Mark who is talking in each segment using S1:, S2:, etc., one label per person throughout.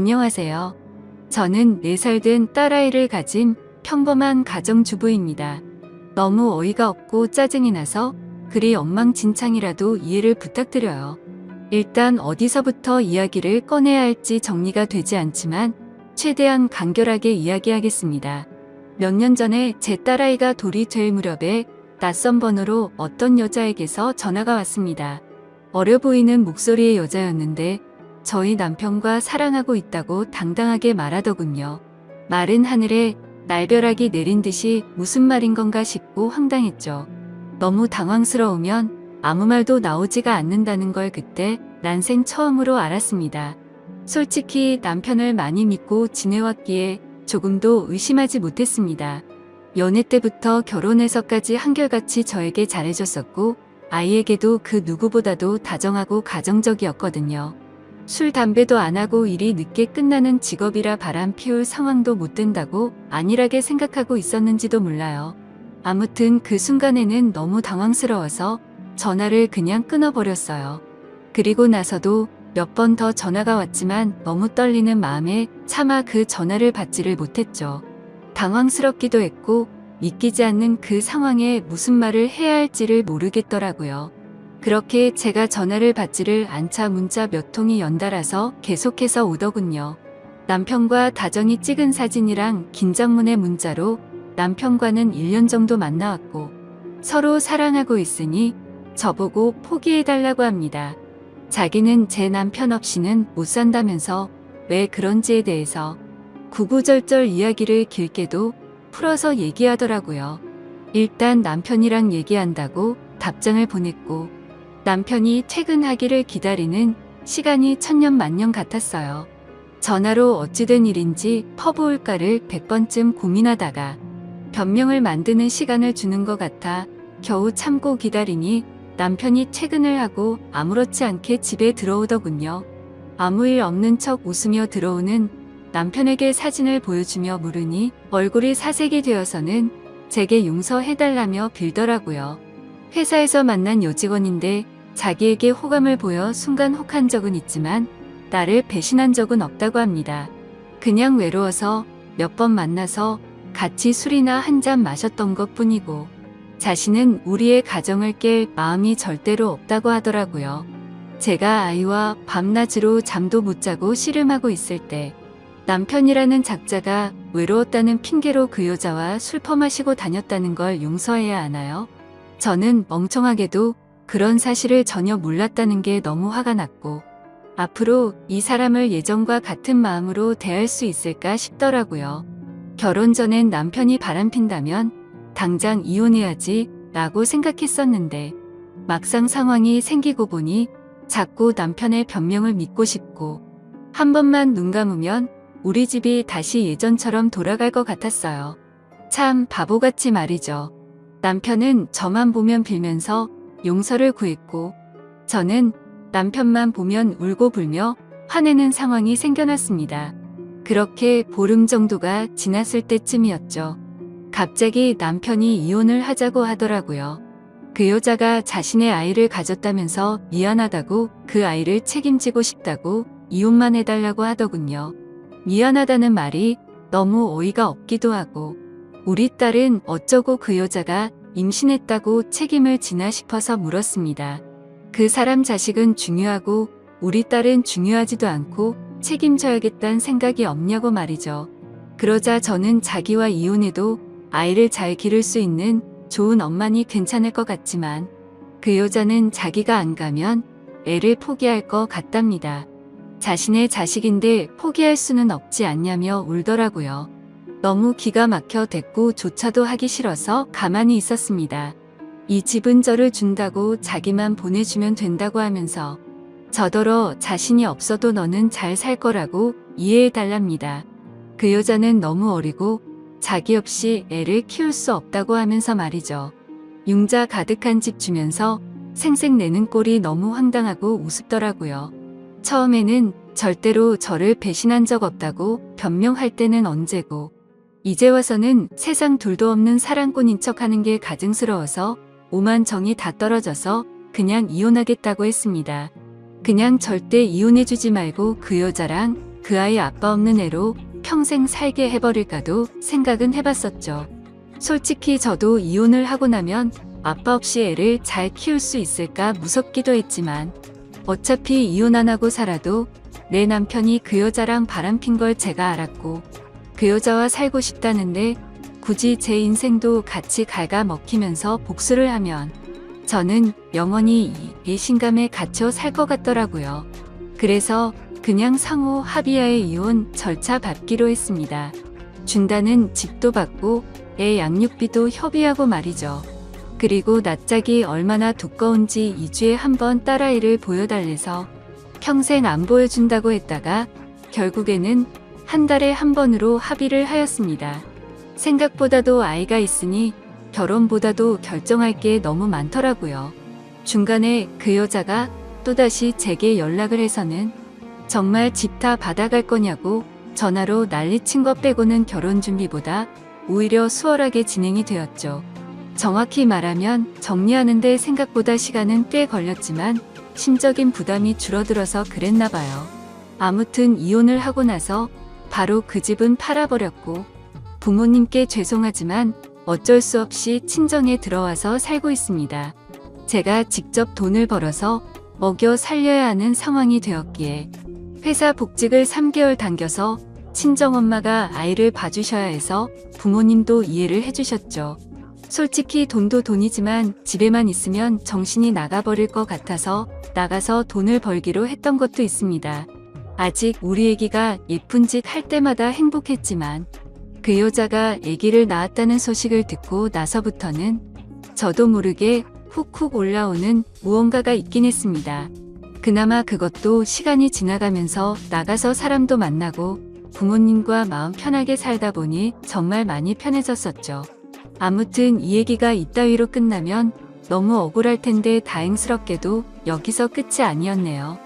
S1: 안녕하세요. 저는 4살 된 딸아이를 가진 평범한 가정주부입니다. 너무 어이가 없고 짜증이 나서 글이 엉망진창이라도 이해를 부탁드려요. 일단 어디서부터 이야기를 꺼내야 할지 정리가 되지 않지만 최대한 간결하게 이야기하겠습니다. 몇 년 전에 제 딸아이가 돌이 될 무렵에 낯선 번호로 어떤 여자에게서 전화가 왔습니다. 어려 보이는 목소리의 여자였는데 저희 남편과 사랑하고 있다고 당당하게 말하더군요. 마른 하늘에 날벼락이 내린 듯이 무슨 말인 건가 싶고 황당했죠. 너무 당황스러우면 아무 말도 나오지가 않는다는 걸 그때 난생 처음으로 알았습니다. 솔직히 남편을 많이 믿고 지내왔기에 조금도 의심하지 못했습니다. 연애 때부터 결혼해서까지 한결같이 저에게 잘해줬었고 아이에게도 그 누구보다도 다정하고 가정적이었거든요. 술, 담배도 안 하고 일이 늦게 끝나는 직업이라 바람 피울 상황도 못 된다고 안일하게 생각하고 있었는지도 몰라요. 아무튼 그 순간에는 너무 당황스러워서 전화를 그냥 끊어버렸어요. 그리고 나서도 몇 번 더 전화가 왔지만 너무 떨리는 마음에 차마 그 전화를 받지를 못했죠. 당황스럽기도 했고 믿기지 않는 그 상황에 무슨 말을 해야 할지를 모르겠더라고요. 그렇게 제가 전화를 받지를 않자 문자 몇 통이 연달아서 계속해서 오더군요. 남편과 다정히 찍은 사진이랑 긴장문의 문자로 남편과는 1년 정도 만나왔고 서로 사랑하고 있으니 저보고 포기해달라고 합니다. 자기는 제 남편 없이는 못 산다면서 왜 그런지에 대해서 구구절절 이야기를 길게도 풀어서 얘기하더라고요. 일단 남편이랑 얘기한다고 답장을 보냈고 남편이 퇴근하기를 기다리는 시간이 천년만년 같았어요. 전화로 어찌된 일인지 퍼부을까를 100번쯤 고민하다가 변명을 만드는 시간을 주는 것 같아 겨우 참고 기다리니 남편이 퇴근을 하고 아무렇지 않게 집에 들어오더군요. 아무 일 없는 척 웃으며 들어오는 남편에게 사진을 보여주며 물으니 얼굴이 사색이 되어서는 제게 용서해달라며 빌더라고요. 회사에서 만난 여직원인데 자기에게 호감을 보여 순간 혹한 적은 있지만 나를 배신한 적은 없다고 합니다. 그냥 외로워서 몇 번 만나서 같이 술이나 한 잔 마셨던 것 뿐이고 자신은 우리의 가정을 깰 마음이 절대로 없다고 하더라고요. 제가 아이와 밤낮으로 잠도 못 자고 씨름하고 있을 때 남편이라는 작자가 외로웠다는 핑계로 그 여자와 술 퍼마시고 다녔다는 걸 용서해야 하나요? 저는 멍청하게도 그런 사실을 전혀 몰랐다는 게 너무 화가 났고 앞으로 이 사람을 예전과 같은 마음으로 대할 수 있을까 싶더라고요. 결혼 전엔 남편이 바람핀다면 당장 이혼해야지 라고 생각했었는데 막상 상황이 생기고 보니 자꾸 남편의 변명을 믿고 싶고 한 번만 눈 감으면 우리 집이 다시 예전처럼 돌아갈 것 같았어요. 참 바보같이 말이죠. 남편은 저만 보면 빌면서 용서를 구했고 저는 남편만 보면 울고 불며 화내는 상황이 생겨났습니다. 그렇게 보름 정도가 지났을 때쯤이었죠. 갑자기 남편이 이혼을 하자고 하더라고요. 그 여자가 자신의 아이를 가졌다면서 미안하다고 그 아이를 책임지고 싶다고 이혼만 해달라고 하더군요. 미안하다는 말이 너무 어이가 없기도 하고 우리 딸은 어쩌고 그 여자가 임신했다고 책임을 지나 싶어서 물었습니다. 그 사람 자식은 중요하고 우리 딸은 중요하지도 않고 책임져야겠다는 생각이 없냐고 말이죠. 그러자 저는 자기와 이혼해도 아이를 잘 기를 수 있는 좋은 엄마니 괜찮을 것 같지만 그 여자는 자기가 안 가면 애를 포기할 것 같답니다. 자신의 자식인데 포기할 수는 없지 않냐며 울더라고요. 너무 기가 막혀 대꾸조차도 하기 싫어서 가만히 있었습니다. 이 집은 저를 준다고 자기만 보내주면 된다고 하면서 저더러 자신이 없어도 너는 잘 살 거라고 이해해달랍니다. 그 여자는 너무 어리고 자기 없이 애를 키울 수 없다고 하면서 말이죠. 융자 가득한 집 주면서 생색 내는 꼴이 너무 황당하고 우습더라고요. 처음에는 절대로 저를 배신한 적 없다고 변명할 때는 언제고 이제 와서는 세상 둘도 없는 사랑꾼인 척하는 게 가증스러워서 오만 정이 다 떨어져서 그냥 이혼하겠다고 했습니다. 그냥 절대 이혼해주지 말고 그 여자랑 그 아이 아빠 없는 애로 평생 살게 해버릴까도 생각은 해봤었죠. 솔직히 저도 이혼을 하고 나면 아빠 없이 애를 잘 키울 수 있을까 무섭기도 했지만 어차피 이혼 안 하고 살아도 내 남편이 그 여자랑 바람핀 걸 제가 알았고 그 여자와 살고 싶다는데 굳이 제 인생도 같이 갉아먹히면서 복수를 하면 저는 영원히 이 배신감에 갇혀 살 것 같더라고요. 그래서 그냥 상호 합의하에 이혼 절차 밟기로 했습니다. 준다는 집도 받고 애 양육비도 협의하고 말이죠. 그리고 낯짝이 얼마나 두꺼운지 2주에 한 번 딸아이를 보여달래서 평생 안 보여준다고 했다가 결국에는 한 달에 한 번으로 합의를 하였습니다. 생각보다도 아이가 있으니 결혼보다도 결정할 게 너무 많더라고요. 중간에 그 여자가 또다시 제게 연락을 해서는 정말 집 다 받아갈 거냐고 전화로 난리친 것 빼고는 결혼 준비보다 오히려 수월하게 진행이 되었죠. 정확히 말하면 정리하는데 생각보다 시간은 꽤 걸렸지만 심적인 부담이 줄어들어서 그랬나 봐요. 아무튼 이혼을 하고 나서 바로 그 집은 팔아버렸고 부모님께 죄송하지만 어쩔 수 없이 친정에 들어와서 살고 있습니다. 제가 직접 돈을 벌어서 먹여 살려야 하는 상황이 되었기에 회사 복직을 3개월 당겨서 친정엄마가 아이를 봐주셔야 해서 부모님도 이해를 해주셨죠. 솔직히 돈도 돈이지만 집에만 있으면 정신이 나가버릴 것 같아서 나가서 돈을 벌기로 했던 것도 있습니다. 아직 우리 애기가 예쁜 짓 할 때마다 행복했지만 그 여자가 애기를 낳았다는 소식을 듣고 나서부터는 저도 모르게 훅훅 올라오는 무언가가 있긴 했습니다. 그나마 그것도 시간이 지나가면서 나가서 사람도 만나고 부모님과 마음 편하게 살다 보니 정말 많이 편해졌었죠. 아무튼 이 얘기가 이따위로 끝나면 너무 억울할 텐데 다행스럽게도 여기서 끝이 아니었네요.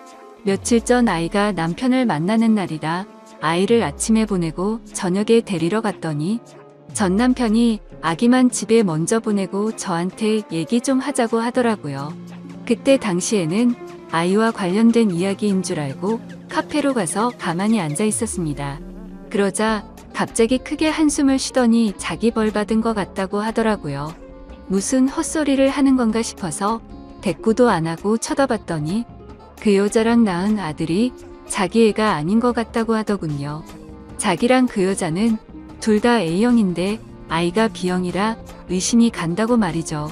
S1: 며칠 전 아이가 남편을 만나는 날이라 아이를 아침에 보내고 저녁에 데리러 갔더니 전 남편이 아기만 집에 먼저 보내고 저한테 얘기 좀 하자고 하더라고요. 그때 당시에는 아이와 관련된 이야기인 줄 알고 카페로 가서 가만히 앉아 있었습니다. 그러자 갑자기 크게 한숨을 쉬더니 자기 벌 받은 것 같다고 하더라고요. 무슨 헛소리를 하는 건가 싶어서 대꾸도 안 하고 쳐다봤더니 그 여자랑 낳은 아들이 자기 애가 아닌 것 같다고 하더군요. 자기랑 그 여자는 둘 다 A형인데 아이가 B형이라 의심이 간다고 말이죠.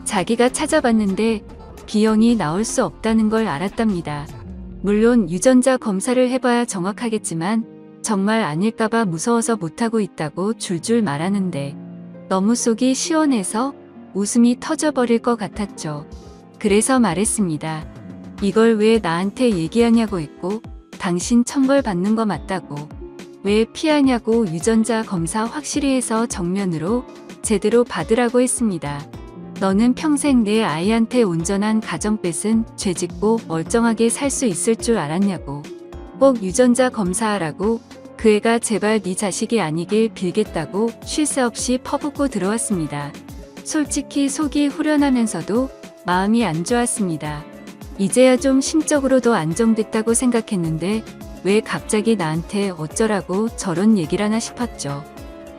S1: 자기가 찾아봤는데 B형이 나올 수 없다는 걸 알았답니다. 물론 유전자 검사를 해봐야 정확하겠지만 정말 아닐까봐 무서워서 못하고 있다고 줄줄 말하는데 너무 속이 시원해서 웃음이 터져버릴 것 같았죠. 그래서 말했습니다. 이걸 왜 나한테 얘기하냐고 했고 당신 천벌 받는 거 맞다고. 왜 피하냐고 유전자 검사 확실히 해서 정면으로 제대로 받으라고 했습니다. 너는 평생 내 아이한테 온전한 가정 뺏은 죄 짓고 멀쩡하게 살 수 있을 줄 알았냐고. 꼭 유전자 검사하라고 그 애가 제발 네 자식이 아니길 빌겠다고 쉴 새 없이 퍼붓고 들어왔습니다. 솔직히 속이 후련하면서도 마음이 안 좋았습니다. 이제야 좀 심적으로도 안정됐다고 생각했는데 왜 갑자기 나한테 어쩌라고 저런 얘기를 하나 싶었죠.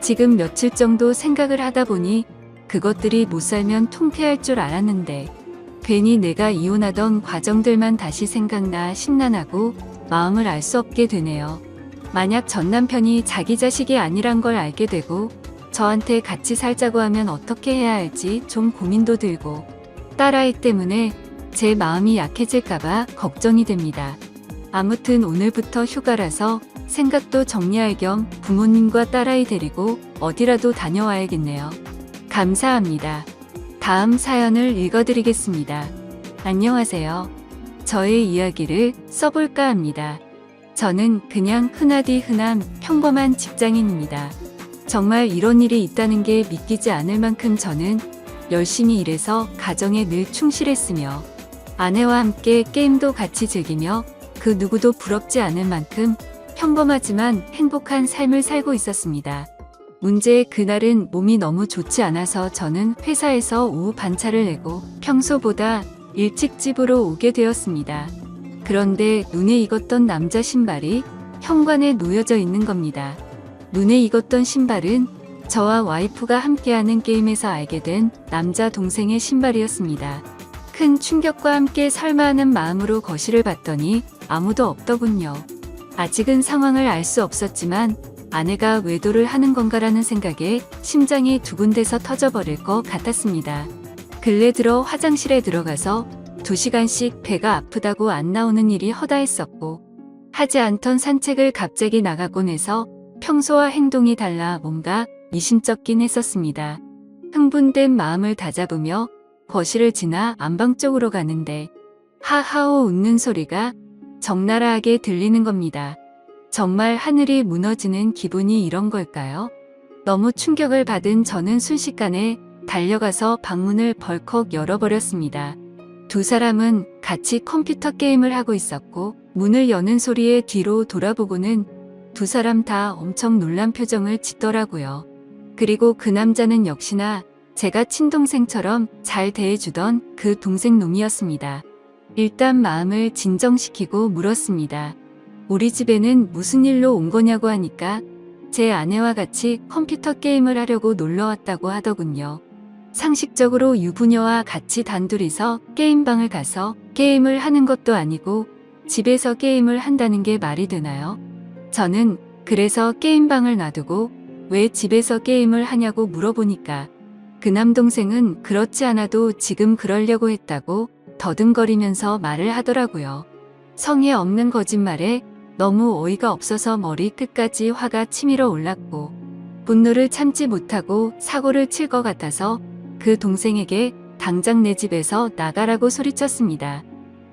S1: 지금 며칠 정도 생각을 하다 보니 그것들이 못 살면 통쾌할 줄 알았는데 괜히 내가 이혼하던 과정들만 다시 생각나 심란하고 마음을 알 수 없게 되네요. 만약 전 남편이 자기 자식이 아니란 걸 알게 되고 저한테 같이 살자고 하면 어떻게 해야 할지 좀 고민도 들고 딸아이 때문에 제 마음이 약해질까봐 걱정이 됩니다. 아무튼 오늘부터 휴가라서 생각도 정리할 겸 부모님과 딸아이 데리고 어디라도 다녀와야겠네요. 감사합니다. 다음 사연을 읽어드리겠습니다. 안녕하세요. 저의 이야기를 써볼까 합니다. 저는 그냥 흔하디 흔한 평범한 직장인입니다. 정말 이런 일이 있다는 게 믿기지 않을 만큼 저는 열심히 일해서 가정에 늘 충실했으며 아내와 함께 게임도 같이 즐기며 그 누구도 부럽지 않을 만큼 평범하지만 행복한 삶을 살고 있었습니다. 문제의 그날은 몸이 너무 좋지 않아서 저는 회사에서 오후 반차를 내고 평소보다 일찍 집으로 오게 되었습니다. 그런데 눈에 익었던 남자 신발이 현관에 놓여져 있는 겁니다. 눈에 익었던 신발은 저와 와이프가 함께하는 게임에서 알게 된 남자 동생의 신발이었습니다. 큰 충격과 함께 설마 하는 마음으로 거실을 봤더니 아무도 없더군요. 아직은 상황을 알 수 없었지만 아내가 외도를 하는 건가라는 생각에 심장이 두근대서 터져버릴 것 같았습니다. 근래 들어 화장실에 들어가서 2시간씩 배가 아프다고 안 나오는 일이 허다했었고, 하지 않던 산책을 갑자기 나가곤 해서 평소와 행동이 달라 뭔가 미심쩍긴 했었습니다. 흥분된 마음을 다잡으며 거실을 지나 안방 쪽으로 가는데 하하오 웃는 소리가 적나라하게 들리는 겁니다. 정말 하늘이 무너지는 기분이 이런 걸까요? 너무 충격을 받은 저는 순식간에 달려가서 방문을 벌컥 열어버렸습니다. 두 사람은 같이 컴퓨터 게임을 하고 있었고, 문을 여는 소리에 뒤로 돌아보고는 두 사람 다 엄청 놀란 표정을 짓더라고요. 그리고 그 남자는 역시나 제가 친동생처럼 잘 대해주던 그 동생 놈이었습니다. 일단 마음을 진정시키고 물었습니다. 우리 집에는 무슨 일로 온 거냐고 하니까 제 아내와 같이 컴퓨터 게임을 하려고 놀러 왔다고 하더군요. 상식적으로 유부녀와 같이 단둘이서 게임방을 가서 게임을 하는 것도 아니고 집에서 게임을 한다는 게 말이 되나요? 저는 그래서 게임방을 놔두고 왜 집에서 게임을 하냐고 물어보니까 그 남동생은 그렇지 않아도 지금 그러려고 했다고 더듬거리면서 말을 하더라고요. 성의 없는 거짓말에 너무 어이가 없어서 머리 끝까지 화가 치밀어 올랐고, 분노를 참지 못하고 사고를 칠 것 같아서 그 동생에게 당장 내 집에서 나가라고 소리쳤습니다.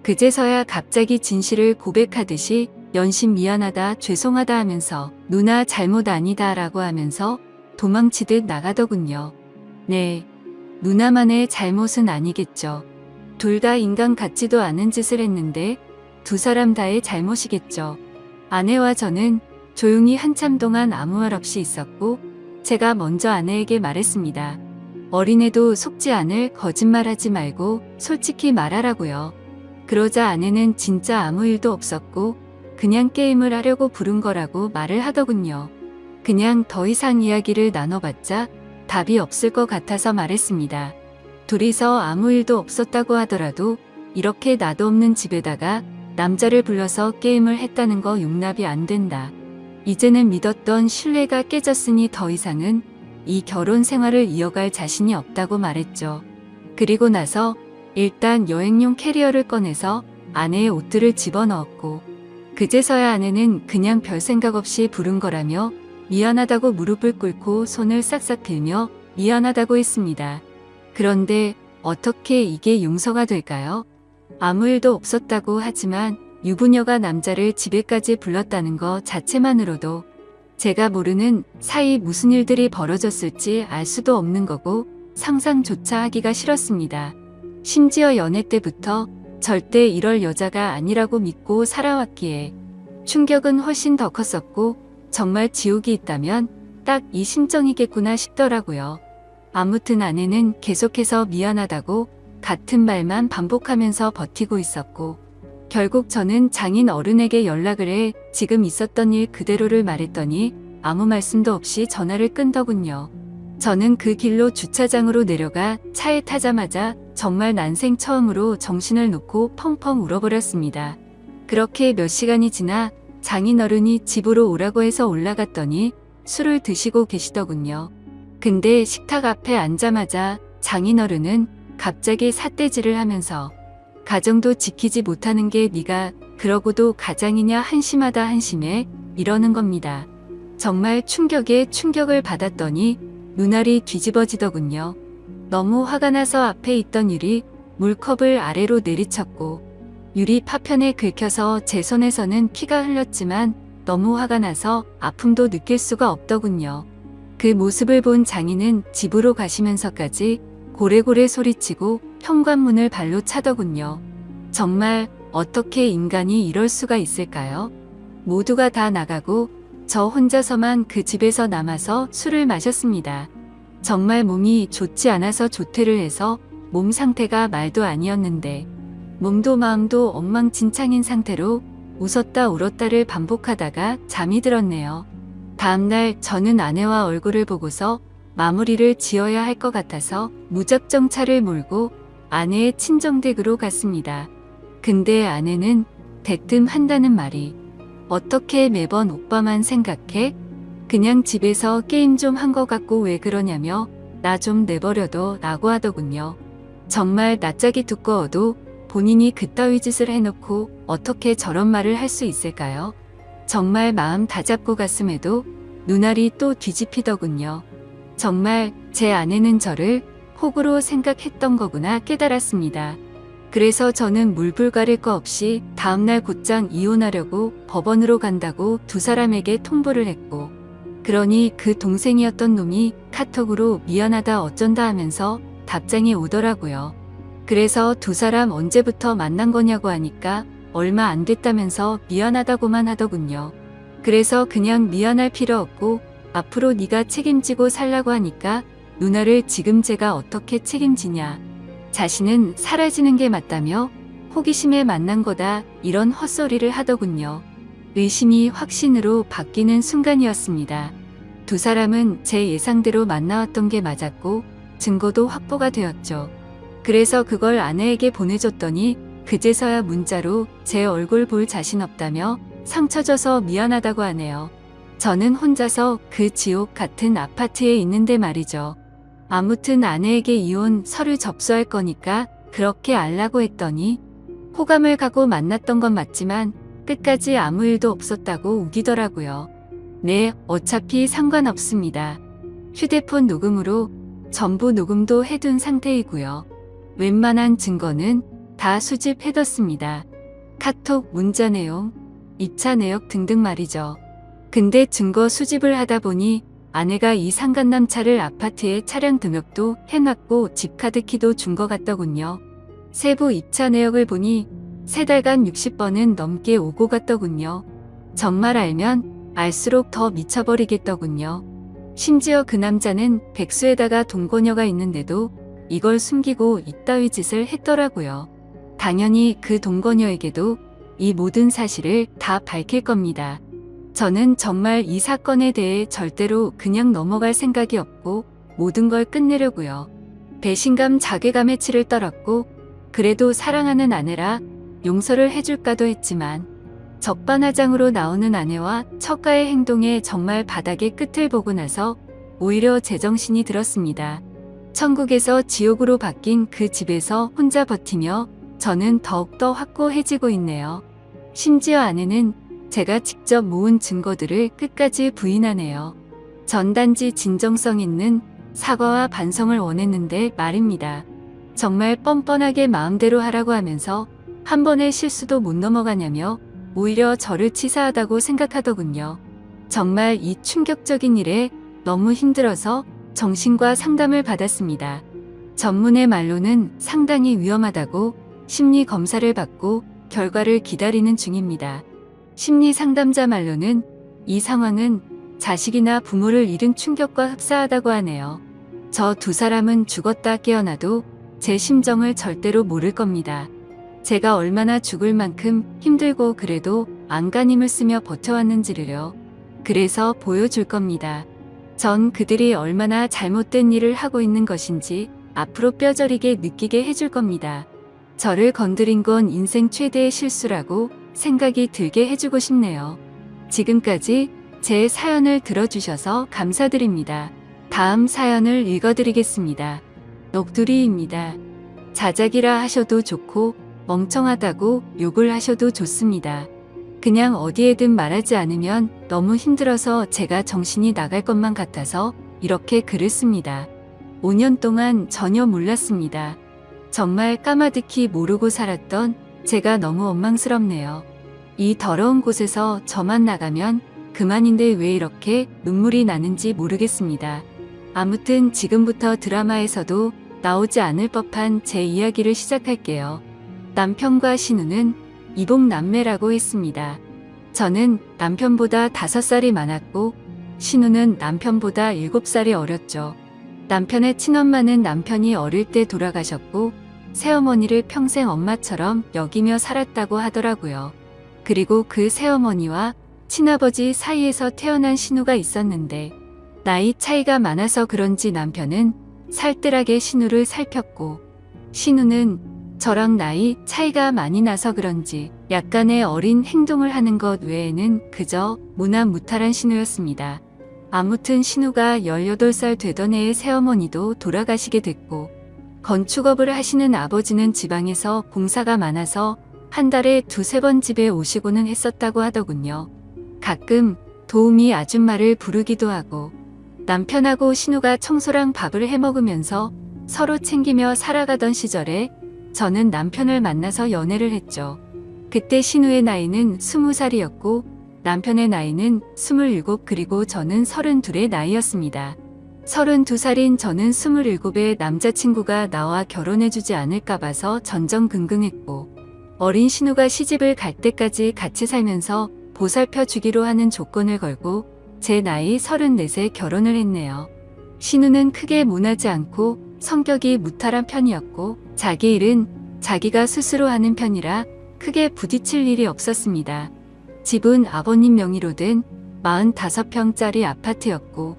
S1: 그제서야 갑자기 진실을 고백하듯이 연신 미안하다, 죄송하다 하면서 누나 잘못 아니다 라고 하면서 도망치듯 나가더군요. 네, 누나만의 잘못은 아니겠죠. 둘 다 인간 같지도 않은 짓을 했는데 두 사람 다의 잘못이겠죠. 아내와 저는 조용히 한참 동안 아무 말 없이 있었고, 제가 먼저 아내에게 말했습니다. 어린애도 속지 않을 거짓말하지 말고 솔직히 말하라고요. 그러자 아내는 진짜 아무 일도 없었고 그냥 게임을 하려고 부른 거라고 말을 하더군요. 그냥 더 이상 이야기를 나눠봤자 답이 없을 것 같아서 말했습니다. 둘이서 아무 일도 없었다고 하더라도 이렇게 나도 없는 집에다가 남자를 불러서 게임을 했다는 거 용납이 안 된다. 이제는 믿었던 신뢰가 깨졌으니 더 이상은 이 결혼 생활을 이어갈 자신이 없다고 말했죠. 그리고 나서 일단 여행용 캐리어를 꺼내서 아내의 옷들을 집어넣었고, 그제서야 아내는 그냥 별 생각 없이 부른 거라며 미안하다고 무릎을 꿇고 손을 싹싹 빌며 미안하다고 했습니다. 그런데 어떻게 이게 용서가 될까요? 아무 일도 없었다고 하지만 유부녀가 남자를 집에까지 불렀다는 것 자체만으로도 제가 모르는 사이 무슨 일들이 벌어졌을지 알 수도 없는 거고 상상조차 하기가 싫었습니다. 심지어 연애 때부터 절대 이럴 여자가 아니라고 믿고 살아왔기에 충격은 훨씬 더 컸었고, 정말 지옥이 있다면 딱 이 심정이겠구나 싶더라고요. 아무튼 아내는 계속해서 미안하다고 같은 말만 반복하면서 버티고 있었고, 결국 저는 장인 어른에게 연락을 해 지금 있었던 일 그대로를 말했더니 아무 말씀도 없이 전화를 끈더군요. 저는 그 길로 주차장으로 내려가 차에 타자마자 정말 난생 처음으로 정신을 놓고 펑펑 울어버렸습니다. 그렇게 몇 시간이 지나 장인어른이 집으로 오라고 해서 올라갔더니 술을 드시고 계시더군요. 근데 식탁 앞에 앉자마자 장인어른은 갑자기 삿대질을 하면서 가정도 지키지 못하는 게 네가 그러고도 가장이냐 한심하다 한심해 이러는 겁니다. 정말 충격에 충격을 받았더니 눈알이 뒤집어지더군요. 너무 화가 나서 앞에 있던 유리 물컵을 아래로 내리쳤고, 유리 파편에 긁혀서 제 손에서는 피가 흘렀지만 너무 화가 나서 아픔도 느낄 수가 없더군요. 그 모습을 본 장인은 집으로 가시면서까지 고래고래 소리치고 현관문을 발로 차더군요. 정말 어떻게 인간이 이럴 수가 있을까요? 모두가 다 나가고 저 혼자서만 그 집에서 남아서 술을 마셨습니다. 정말 몸이 좋지 않아서 조퇴를 해서 몸 상태가 말도 아니었는데 몸도 마음도 엉망진창인 상태로 웃었다 울었다를 반복하다가 잠이 들었네요. 다음날 저는 아내와 얼굴을 보고서 마무리를 지어야 할 것 같아서 무작정 차를 몰고 아내의 친정댁으로 갔습니다. 근데 아내는 대뜸 한다는 말이 어떻게 매번 오빠만 생각해? 그냥 집에서 게임 좀 한 것 같고 왜 그러냐며 나 좀 내버려둬 라고 하더군요. 정말 낯짝이 두꺼워도 본인이 그따위 짓을 해놓고 어떻게 저런 말을 할 수 있을까요? 정말 마음 다잡고 갔음에도 눈알이 또 뒤집히더군요. 정말 제 아내는 저를 호구로 생각했던 거구나 깨달았습니다. 그래서 저는 물불가릴 거 없이 다음날 곧장 이혼하려고 법원으로 간다고 두 사람에게 통보를 했고, 그러니 그 동생이었던 놈이 카톡으로 미안하다 어쩐다 하면서 답장이 오더라고요. 그래서 두 사람 언제부터 만난 거냐고 하니까 얼마 안 됐다면서 미안하다고만 하더군요. 그래서 그냥 미안할 필요 없고 앞으로 네가 책임지고 살라고 하니까 누나를 지금 제가 어떻게 책임지냐. 자신은 사라지는 게 맞다며 호기심에 만난 거다 이런 헛소리를 하더군요. 의심이 확신으로 바뀌는 순간이었습니다. 두 사람은 제 예상대로 만나왔던 게 맞았고 증거도 확보가 되었죠. 그래서 그걸 아내에게 보내줬더니 그제서야 문자로 제 얼굴 볼 자신 없다며 상처 줘서 미안하다고 하네요. 저는 혼자서 그 지옥 같은 아파트에 있는데 말이죠. 아무튼 아내에게 이혼 서류 접수할 거니까 그렇게 알라고 했더니 호감을 가고 만났던 건 맞지만 끝까지 아무 일도 없었다고 우기더라고요. 네, 어차피 상관없습니다. 휴대폰 녹음으로 전부 녹음도 해둔 상태이고요. 웬만한 증거는 다 수집해뒀습니다. 카톡, 문자 내용, 입차 내역 등등 말이죠. 근데 증거 수집을 하다 보니 아내가 이 상간남 차를 아파트에 차량 등록도 해놨고 집카드키도 준 것 같더군요. 세부 입차 내역을 보니 3달간 60번은 넘게 오고 갔더군요. 정말 알면 알수록 더 미쳐버리겠더군요. 심지어 그 남자는 백수에다가 동거녀가 있는데도 이걸 숨기고 이따위 짓을 했더라고요. 당연히 그 동거녀에게도 이 모든 사실을 다 밝힐 겁니다. 저는 정말 이 사건에 대해 절대로 그냥 넘어갈 생각이 없고 모든 걸 끝내려고요. 배신감, 자괴감에 치를 떨었고 그래도 사랑하는 아내라 용서를 해줄까도 했지만 적반하장으로 나오는 아내와 처가의 행동에 정말 바닥의 끝을 보고 나서 오히려 제정신이 들었습니다. 천국에서 지옥으로 바뀐 그 집에서 혼자 버티며 저는 더욱더 확고해지고 있네요. 심지어 아내는 제가 직접 모은 증거들을 끝까지 부인하네요. 전 단지 진정성 있는 사과와 반성을 원했는데 말입니다. 정말 뻔뻔하게 마음대로 하라고 하면서 한 번의 실수도 못 넘어가냐며 오히려 저를 치사하다고 생각하더군요. 정말 이 충격적인 일에 너무 힘들어서 정신과 상담을 받았습니다. 전문의 말로는 상당히 위험하다고 심리 검사를 받고 결과를 기다리는 중입니다. 심리 상담자 말로는 이 상황은 자식이나 부모를 잃은 충격과 흡사하다고 하네요. 저 두 사람은 죽었다 깨어나도 제 심정을 절대로 모를 겁니다. 제가 얼마나 죽을 만큼 힘들고 그래도 안간힘을 쓰며 버텨왔는지를요. 그래서 보여줄 겁니다. 전 그들이 얼마나 잘못된 일을 하고 있는 것인지 앞으로 뼈저리게 느끼게 해줄 겁니다. 저를 건드린 건 인생 최대의 실수라고 생각이 들게 해주고 싶네요. 지금까지 제 사연을 들어주셔서 감사드립니다. 다음 사연을 읽어드리겠습니다. 녹두리입니다. 자작이라 하셔도 좋고 멍청하다고 욕을 하셔도 좋습니다. 그냥 어디에든 말하지 않으면 너무 힘들어서 제가 정신이 나갈 것만 같아서 이렇게 글을 씁니다. 5년 동안 전혀 몰랐습니다. 정말 까마득히 모르고 살았던 제가 너무 원망스럽네요. 이 더러운 곳에서 저만 나가면 그만인데 왜 이렇게 눈물이 나는지 모르겠습니다. 아무튼 지금부터 드라마에서도 나오지 않을 법한 제 이야기를 시작할게요. 남편과 신우는 이복남매라고 했습니다. 저는 남편보다 5살이 많았고 신우는 남편보다 7살이 어렸죠. 남편의 친엄마는 남편이 어릴 때 돌아가셨고 새어머니를 평생 엄마처럼 여기며 살았다고 하더라고요. 그리고 그 새어머니와 친아버지 사이에서 태어난 신우가 있었는데 나이 차이가 많아서 그런지 남편은 살뜰하게 신우를 살폈고 신우는 저랑 나이 차이가 많이 나서 그런지 약간의 어린 행동을 하는 것 외에는 그저 무난무탈한 신우였습니다. 아무튼 신우가 18살 되던 해에 새어머니도 돌아가시게 됐고 건축업을 하시는 아버지는 지방에서 봉사가 많아서 한 달에 2~3번 집에 오시고는 했었다고 하더군요. 가끔 도우미 아줌마를 부르기도 하고 남편하고 신우가 청소랑 밥을 해먹으면서 서로 챙기며 살아가던 시절에 저는 남편을 만나서 연애를 했죠. 그때 신우의 나이는 20살이었고 남편의 나이는 27 그리고 저는 32의 나이였습니다. 32살인 저는 27의 남자친구가 나와 결혼해주지 않을까 봐서 전전긍긍했고 어린 신우가 시집을 갈 때까지 같이 살면서 보살펴 주기로 하는 조건을 걸고 제 나이 34세 결혼을 했네요. 신우는 크게 모나지 않고 성격이 무탈한 편이었고 자기 일은 자기가 스스로 하는 편이라 크게 부딪힐 일이 없었습니다. 집은 아버님 명의로 된 45평짜리 아파트였고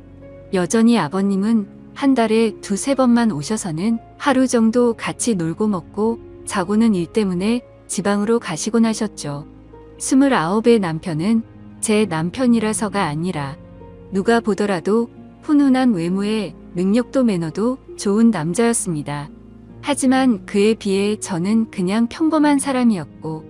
S1: 여전히 아버님은 한 달에 2~3번만 오셔서는 하루 정도 같이 놀고 먹고 자고는 일 때문에 지방으로 가시곤 하셨죠. 29의 남편은 제 남편이라서가 아니라 누가 보더라도 훈훈한 외모에 능력도 매너도 좋은 남자였습니다. 하지만 그에 비해 저는 그냥 평범한 사람이었고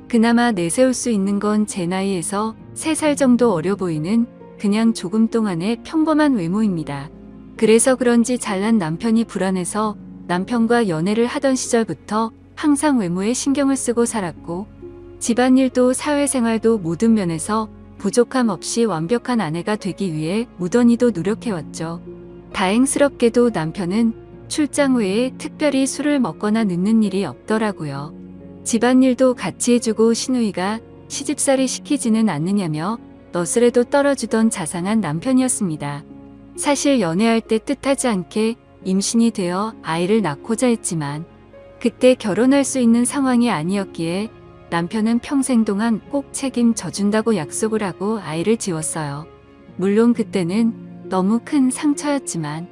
S1: 그나마 내세울 수 있는 건 제 나이에서 3살 정도 어려 보이는 그냥 조금 동안의 평범한 외모입니다. 그래서 그런지 잘난 남편이 불안해서 남편과 연애를 하던 시절부터 항상 외모에 신경을 쓰고 살았고 집안일도 사회생활도 모든 면에서 부족함 없이 완벽한 아내가 되기 위해 무던히도 노력해왔죠. 다행스럽게도 남편은 출장 후에 특별히 술을 먹거나 늦는 일이 없더라고요. 집안일도 같이 해주고 신우이가 시집살이 시키지는 않느냐며 너스레도 떨어주던 자상한 남편이었습니다. 사실 연애할 때 뜻하지 않게 임신이 되어 아이를 낳고자 했지만 그때 결혼할 수 있는 상황이 아니었기에 남편은 평생 동안 꼭 책임져 준다고 약속을 하고 아이를 지웠어요. 물론 그때는 너무 큰 상처였지만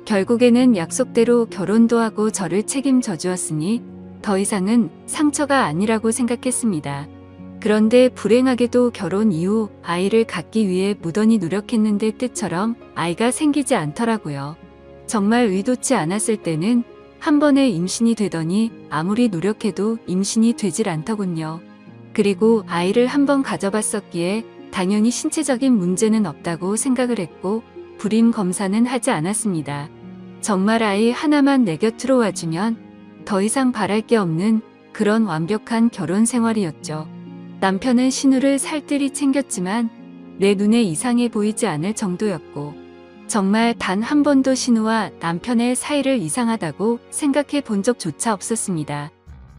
S1: 결국에는 약속대로 결혼도 하고 저를 책임져 주었으니 더 이상은 상처가 아니라고 생각했습니다. 그런데 불행하게도 결혼 이후 아이를 갖기 위해 무던히 노력했는데 뜻처럼 아이가 생기지 않더라고요. 정말 의도치 않았을 때는 한 번에 임신이 되더니 아무리 노력해도 임신이 되질 않더군요. 그리고 아이를 한 번 가져봤었기에 당연히 신체적인 문제는 없다고 생각을 했고 불임 검사는 하지 않았습니다. 정말 아이 하나만 내 곁으로 와주면 더 이상 바랄 게 없는 그런 완벽한 결혼 생활이었죠. 남편은 신우를 살뜰히 챙겼지만 내 눈에 이상해 보이지 않을 정도였고 정말 단 한 번도 신우와 남편의 사이를 이상하다고 생각해 본 적조차 없었습니다.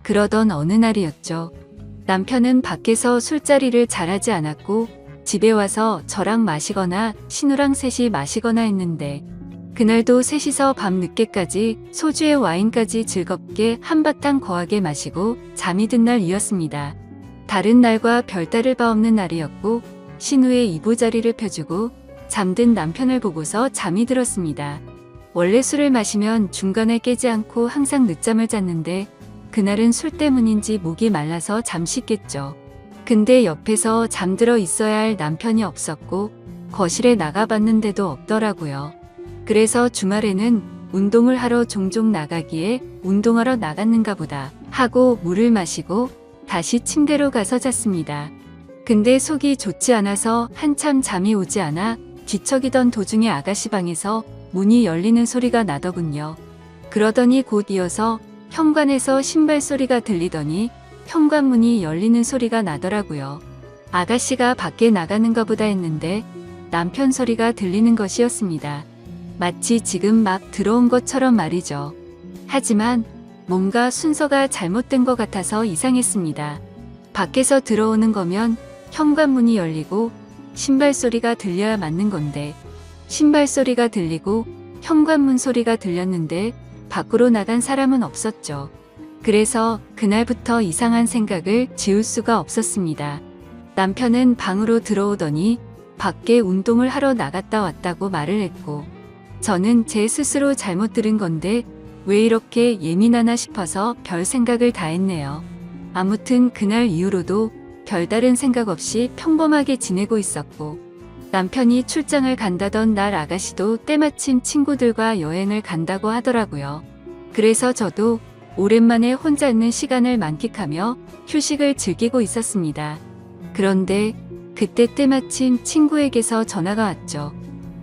S1: 그러던 어느 날이었죠. 남편은 밖에서 술자리를 잘하지 않았고 집에 와서 저랑 마시거나 신우랑 셋이 마시거나 했는데 그날도 셋이서 밤 늦게까지 소주에 와인까지 즐겁게 한바탕 거하게 마시고 잠이 든 날이었습니다. 다른 날과 별다를 바 없는 날이었고 신우의 이부자리를 펴주고 잠든 남편을 보고서 잠이 들었습니다. 원래 술을 마시면 중간에 깨지 않고 항상 늦잠을 잤는데 그날은 술 때문인지 목이 말라서 잠시 깼죠. 근데 옆에서 잠들어 있어야 할 남편이 없었고 거실에 나가봤는데도 없더라고요. 그래서 주말에는 운동을 하러 종종 나가기에 운동하러 나갔는가 보다 하고 물을 마시고 다시 침대로 가서 잤습니다. 근데 속이 좋지 않아서 한참 잠이 오지 않아 뒤척이던 도중에 아가씨 방에서 문이 열리는 소리가 나더군요. 그러더니 곧 이어서 현관에서 신발 소리가 들리더니 현관문이 열리는 소리가 나더라고요. 아가씨가 밖에 나가는가 보다 했는데 남편 소리가 들리는 것이었습니다. 마치 지금 막 들어온 것처럼 말이죠. 하지만 뭔가 순서가 잘못된 것 같아서 이상했습니다. 밖에서 들어오는 거면 현관문이 열리고 신발 소리가 들려야 맞는 건데 신발 소리가 들리고 현관문 소리가 들렸는데 밖으로 나간 사람은 없었죠. 그래서 그날부터 이상한 생각을 지울 수가 없었습니다. 남편은 방으로 들어오더니 밖에 운동을 하러 나갔다 왔다고 말을 했고, 저는 제 스스로 잘못 들은 건데 왜 이렇게 예민하나 싶어서 별 생각을 다 했네요. 아무튼 그날 이후로도 별다른 생각 없이 평범하게 지내고 있었고, 남편이 출장을 간다던 날 아가씨도 때마침 친구들과 여행을 간다고 하더라고요. 그래서 저도 오랜만에 혼자 있는 시간을 만끽하며 휴식을 즐기고 있었습니다. 그런데 그때 때마침 친구에게서 전화가 왔죠.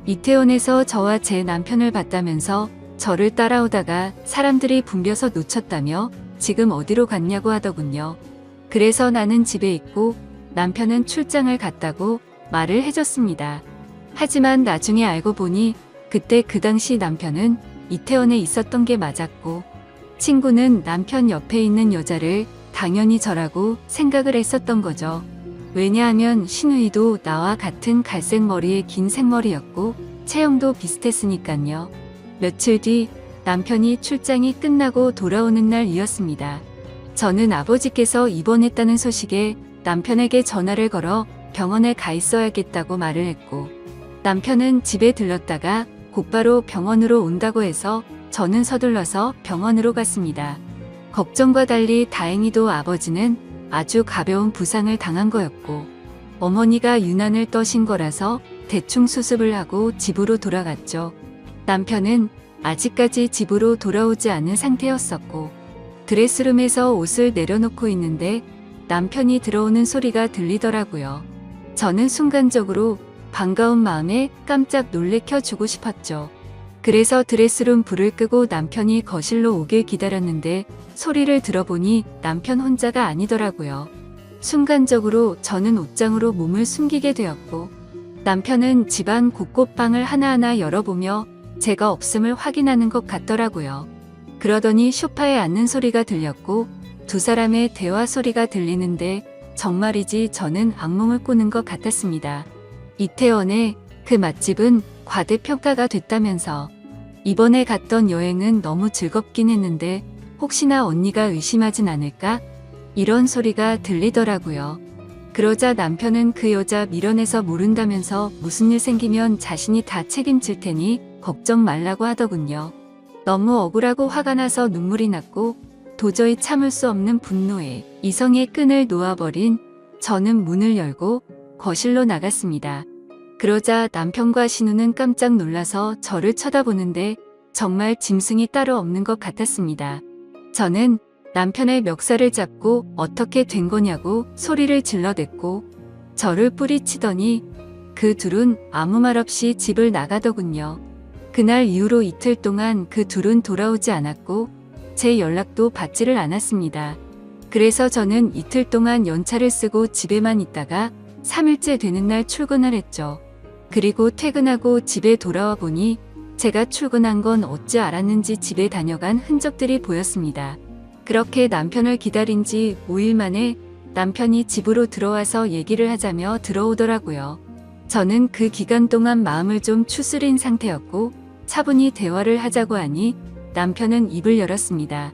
S1: 이태원에서 저와 제 남편을 봤다면서 저를 따라오다가 사람들이 붐벼서 놓쳤다며 지금 어디로 갔냐고 하더군요. 그래서 나는 집에 있고 남편은 출장을 갔다고 말을 해줬습니다. 하지만 나중에 알고 보니 그때 그 당시 남편은 이태원에 있었던 게 맞았고, 친구는 남편 옆에 있는 여자를 당연히 저라고 생각을 했었던 거죠. 왜냐하면 신우이도 나와 같은 갈색 머리에 긴 생머리였고 체형도 비슷했으니깐요. 며칠 뒤 남편이 출장이 끝나고 돌아오는 날이었습니다. 저는 아버지께서 입원했다는 소식에 남편에게 전화를 걸어 병원에 가 있어야겠다고 말을 했고, 남편은 집에 들렀다가 곧바로 병원으로 온다고 해서 저는 서둘러서 병원으로 갔습니다. 걱정과 달리 다행히도 아버지는 아주 가벼운 부상을 당한 거였고, 어머니가 유난을 떠신 거라서 대충 수습을 하고 집으로 돌아갔죠. 남편은 아직까지 집으로 돌아오지 않은 상태였었고, 드레스룸에서 옷을 내려놓고 있는데 남편이 들어오는 소리가 들리더라고요. 저는 순간적으로 반가운 마음에 깜짝 놀래켜 주고 싶었죠. 그래서 드레스룸 불을 끄고 남편이 거실로 오길 기다렸는데 소리를 들어보니 남편 혼자가 아니더라고요. 순간적으로 저는 옷장으로 몸을 숨기게 되었고, 남편은 집안 곳곳 방을 하나하나 열어보며 제가 없음을 확인하는 것 같더라고요. 그러더니 소파에 앉는 소리가 들렸고 두 사람의 대화 소리가 들리는데 정말이지 저는 악몽을 꾸는 것 같았습니다. 이태원의 그 맛집은 과대평가가 됐다면서, 이번에 갔던 여행은 너무 즐겁긴 했는데 혹시나 언니가 의심하진 않을까? 이런 소리가 들리더라고요. 그러자 남편은 그 여자 밀어내서 모른다면서 무슨 일 생기면 자신이 다 책임질 테니 걱정 말라고 하더군요. 너무 억울하고 화가 나서 눈물이 났고 도저히 참을 수 없는 분노에 이성의 끈을 놓아버린 저는 문을 열고 거실로 나갔습니다. 그러자 남편과 신우는 깜짝 놀라서 저를 쳐다보는데 정말 짐승이 따로 없는 것 같았습니다. 저는 남편의 멱살을 잡고 어떻게 된 거냐고 소리를 질러댔고 저를 뿌리치더니 그 둘은 아무 말 없이 집을 나가더군요. 그날 이후로 이틀 동안 그 둘은 돌아오지 않았고 제 연락도 받지를 않았습니다. 그래서 저는 이틀 동안 연차를 쓰고 집에만 있다가 3일째 되는 날 출근을 했죠. 그리고 퇴근하고 집에 돌아와 보니 제가 출근한 건 어찌 알았는지 집에 다녀간 흔적들이 보였습니다. 그렇게 남편을 기다린 지 5일 만에 남편이 집으로 들어와서 얘기를 하자며 들어오더라고요. 저는 그 기간 동안 마음을 좀 추스린 상태였고 차분히 대화를 하자고 하니 남편은 입을 열었습니다.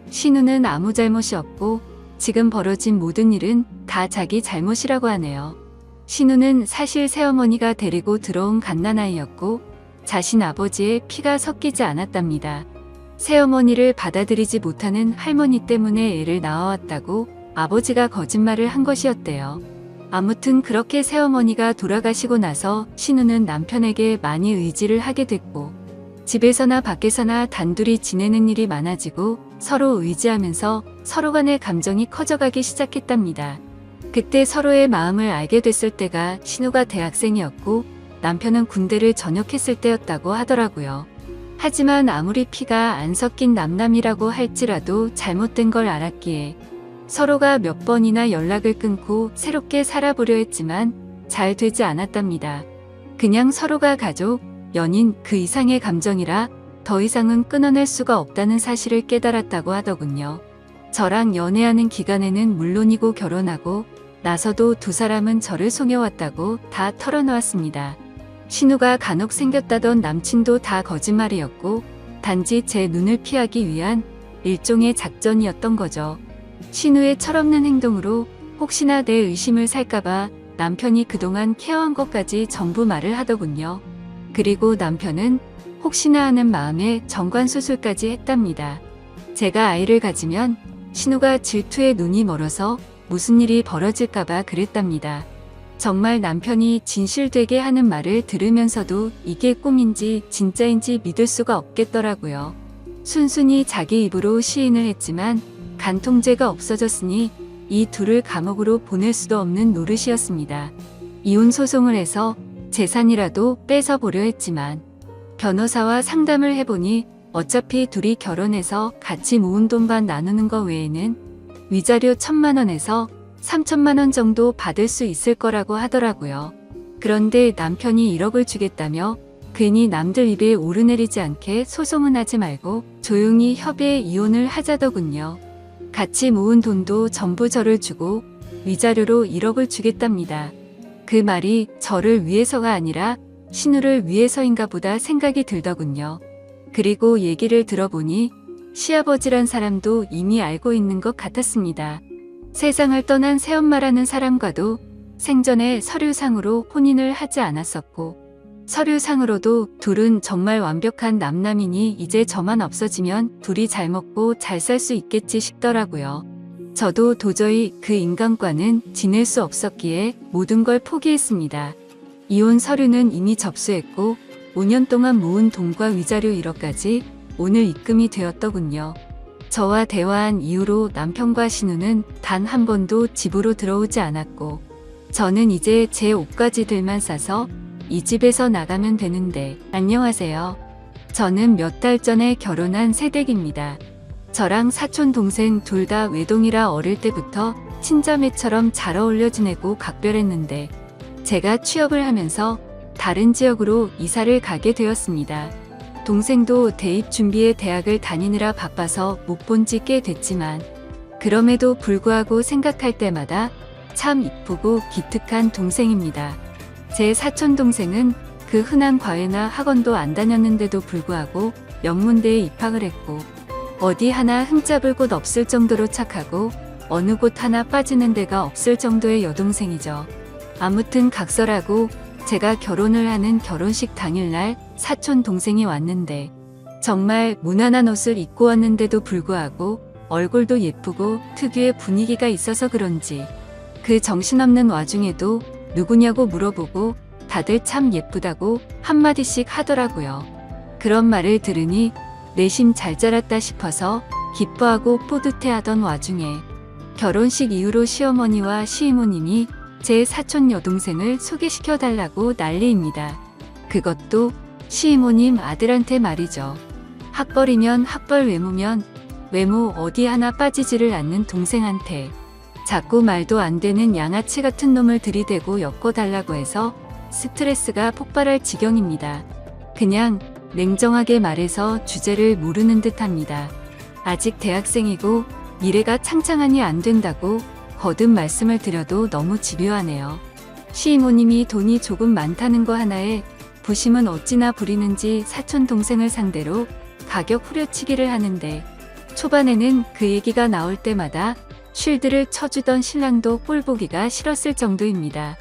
S1: 신우는 아무 잘못이 없고 지금 벌어진 모든 일은 다 자기 잘못이라고 하네요. 신우는 사실 새어머니가 데리고 들어온 갓난아이였고 자신 아버지의 피가 섞이지 않았답니다. 새어머니를 받아들이지 못하는 할머니 때문에 애를 낳아왔다고 아버지가 거짓말을 한 것이었대요. 아무튼 그렇게 새어머니가 돌아가시고 나서 신우는 남편에게 많이 의지를 하게 됐고 집에서나 밖에서나 단둘이 지내는 일이 많아지고 서로 의지하면서 서로 간의 감정이 커져가기 시작했답니다. 그때 서로의 마음을 알게 됐을 때가 신우가 대학생이었고 남편은 군대를 전역했을 때였다고 하더라고요. 하지만 아무리 피가 안 섞인 남남이라고 할지라도 잘못된 걸 알았기에 서로가 몇 번이나 연락을 끊고 새롭게 살아보려 했지만 잘 되지 않았답니다. 그냥 서로가 가족, 연인 그 이상의 감정이라 더 이상은 끊어낼 수가 없다는 사실을 깨달았다고 하더군요. 저랑 연애하는 기간에는 물론이고 결혼하고 나서도 두 사람은 저를 속여왔다고 다 털어놓았습니다. 신우가 간혹 생겼다던 남친도 다 거짓말이었고 단지 제 눈을 피하기 위한 일종의 작전이었던 거죠. 신우의 철없는 행동으로 혹시나 내 의심을 살까봐 남편이 그동안 케어한 것까지 전부 말을 하더군요. 그리고 남편은 혹시나 하는 마음에 정관수술까지 했답니다. 제가 아이를 가지면 신우가 질투에 눈이 멀어서 무슨 일이 벌어질까봐 그랬답니다. 정말 남편이 진실되게 하는 말을 들으면서도 이게 꿈인지 진짜인지 믿을 수가 없겠더라고요. 순순히 자기 입으로 시인을 했지만 간통죄가 없어졌으니 이 둘을 감옥으로 보낼 수도 없는 노릇이었습니다. 이혼 소송을 해서 재산이라도 뺏어 보려 했지만 변호사와 상담을 해보니 어차피 둘이 결혼해서 같이 모은 돈만 나누는 거 외에는 위자료 1,000만 원에서 3,000만 원 정도 받을 수 있을 거라고 하더라고요. 그런데 남편이 1억을 주겠다며 괜히 남들 입에 오르내리지 않게 소송은 하지 말고 조용히 협의해 이혼을 하자더군요. 같이 모은 돈도 전부 저를 주고 위자료로 1억을 주겠답니다. 그 말이 저를 위해서가 아니라 신우를 위해서인가 보다 생각이 들더군요. 그리고 얘기를 들어보니 시아버지란 사람도 이미 알고 있는 것 같았습니다. 세상을 떠난 새엄마라는 사람과도 생전에 서류상으로 혼인을 하지 않았었고 서류상으로도 둘은 정말 완벽한 남남이니 이제 저만 없어지면 둘이 잘 먹고 잘 살 수 있겠지 싶더라고요. 저도 도저히 그 인간과는 지낼 수 없었기에 모든 걸 포기했습니다. 이혼 서류는 이미 접수했고 5년 동안 모은 돈과 위자료 1억까지 오늘 입금이 되었더군요. 저와 대화한 이후로 남편과 신우는 단 한 번도 집으로 들어오지 않았고 저는 이제 제 옷가지들만 싸서 이 집에서 나가면 되는데 안녕하세요. 저는 몇 달 전에 결혼한 새댁입니다. 저랑 사촌 동생 둘 다 외동이라 어릴 때부터 친자매처럼 잘 어울려 지내고 각별했는데 제가 취업을 하면서 다른 지역으로 이사를 가게 되었습니다. 동생도 대입 준비에 대학을 다니느라 바빠서 못 본 지 꽤 됐지만 그럼에도 불구하고 생각할 때마다 참 이쁘고 기특한 동생입니다. 제 사촌 동생은 그 흔한 과외나 학원도 안 다녔는데도 불구하고 명문대에 입학을 했고 어디 하나 흠잡을 곳 없을 정도로 착하고 어느 곳 하나 빠지는 데가 없을 정도의 여동생이죠. 아무튼 각설하고 제가 결혼을 하는 결혼식 당일날 사촌 동생이 왔는데 정말 무난한 옷을 입고 왔는데도 불구하고 얼굴도 예쁘고 특유의 분위기가 있어서 그런지 그 정신없는 와중에도 누구냐고 물어보고 다들 참 예쁘다고 한마디씩 하더라고요. 그런 말을 들으니 내심 잘 자랐다 싶어서 기뻐하고 뿌듯해하던 와중에 결혼식 이후로 시어머니와 시이모님이 제 사촌 여동생을 소개시켜달라고 난리입니다. 그것도 시이모님 아들한테 말이죠. 학벌이면 학벌, 외모면 외모 어디 하나 빠지지를 않는 동생한테 자꾸 말도 안 되는 양아치 같은 놈을 들이대고 엮어달라고 해서 스트레스가 폭발할 지경입니다. 그냥 냉정하게 말해서 주제를 모르는 듯합니다. 아직 대학생이고 미래가 창창하니 안 된다고 거듭 말씀을 드려도 너무 집요하네요. 시이모님이 돈이 조금 많다는 거 하나에 부심은 어찌나 부리는지 사촌 동생을 상대로 가격 후려치기를 하는데 초반에는 그 얘기가 나올 때마다 쉴드를 쳐주던 신랑도 꼴보기가 싫었을 정도입니다.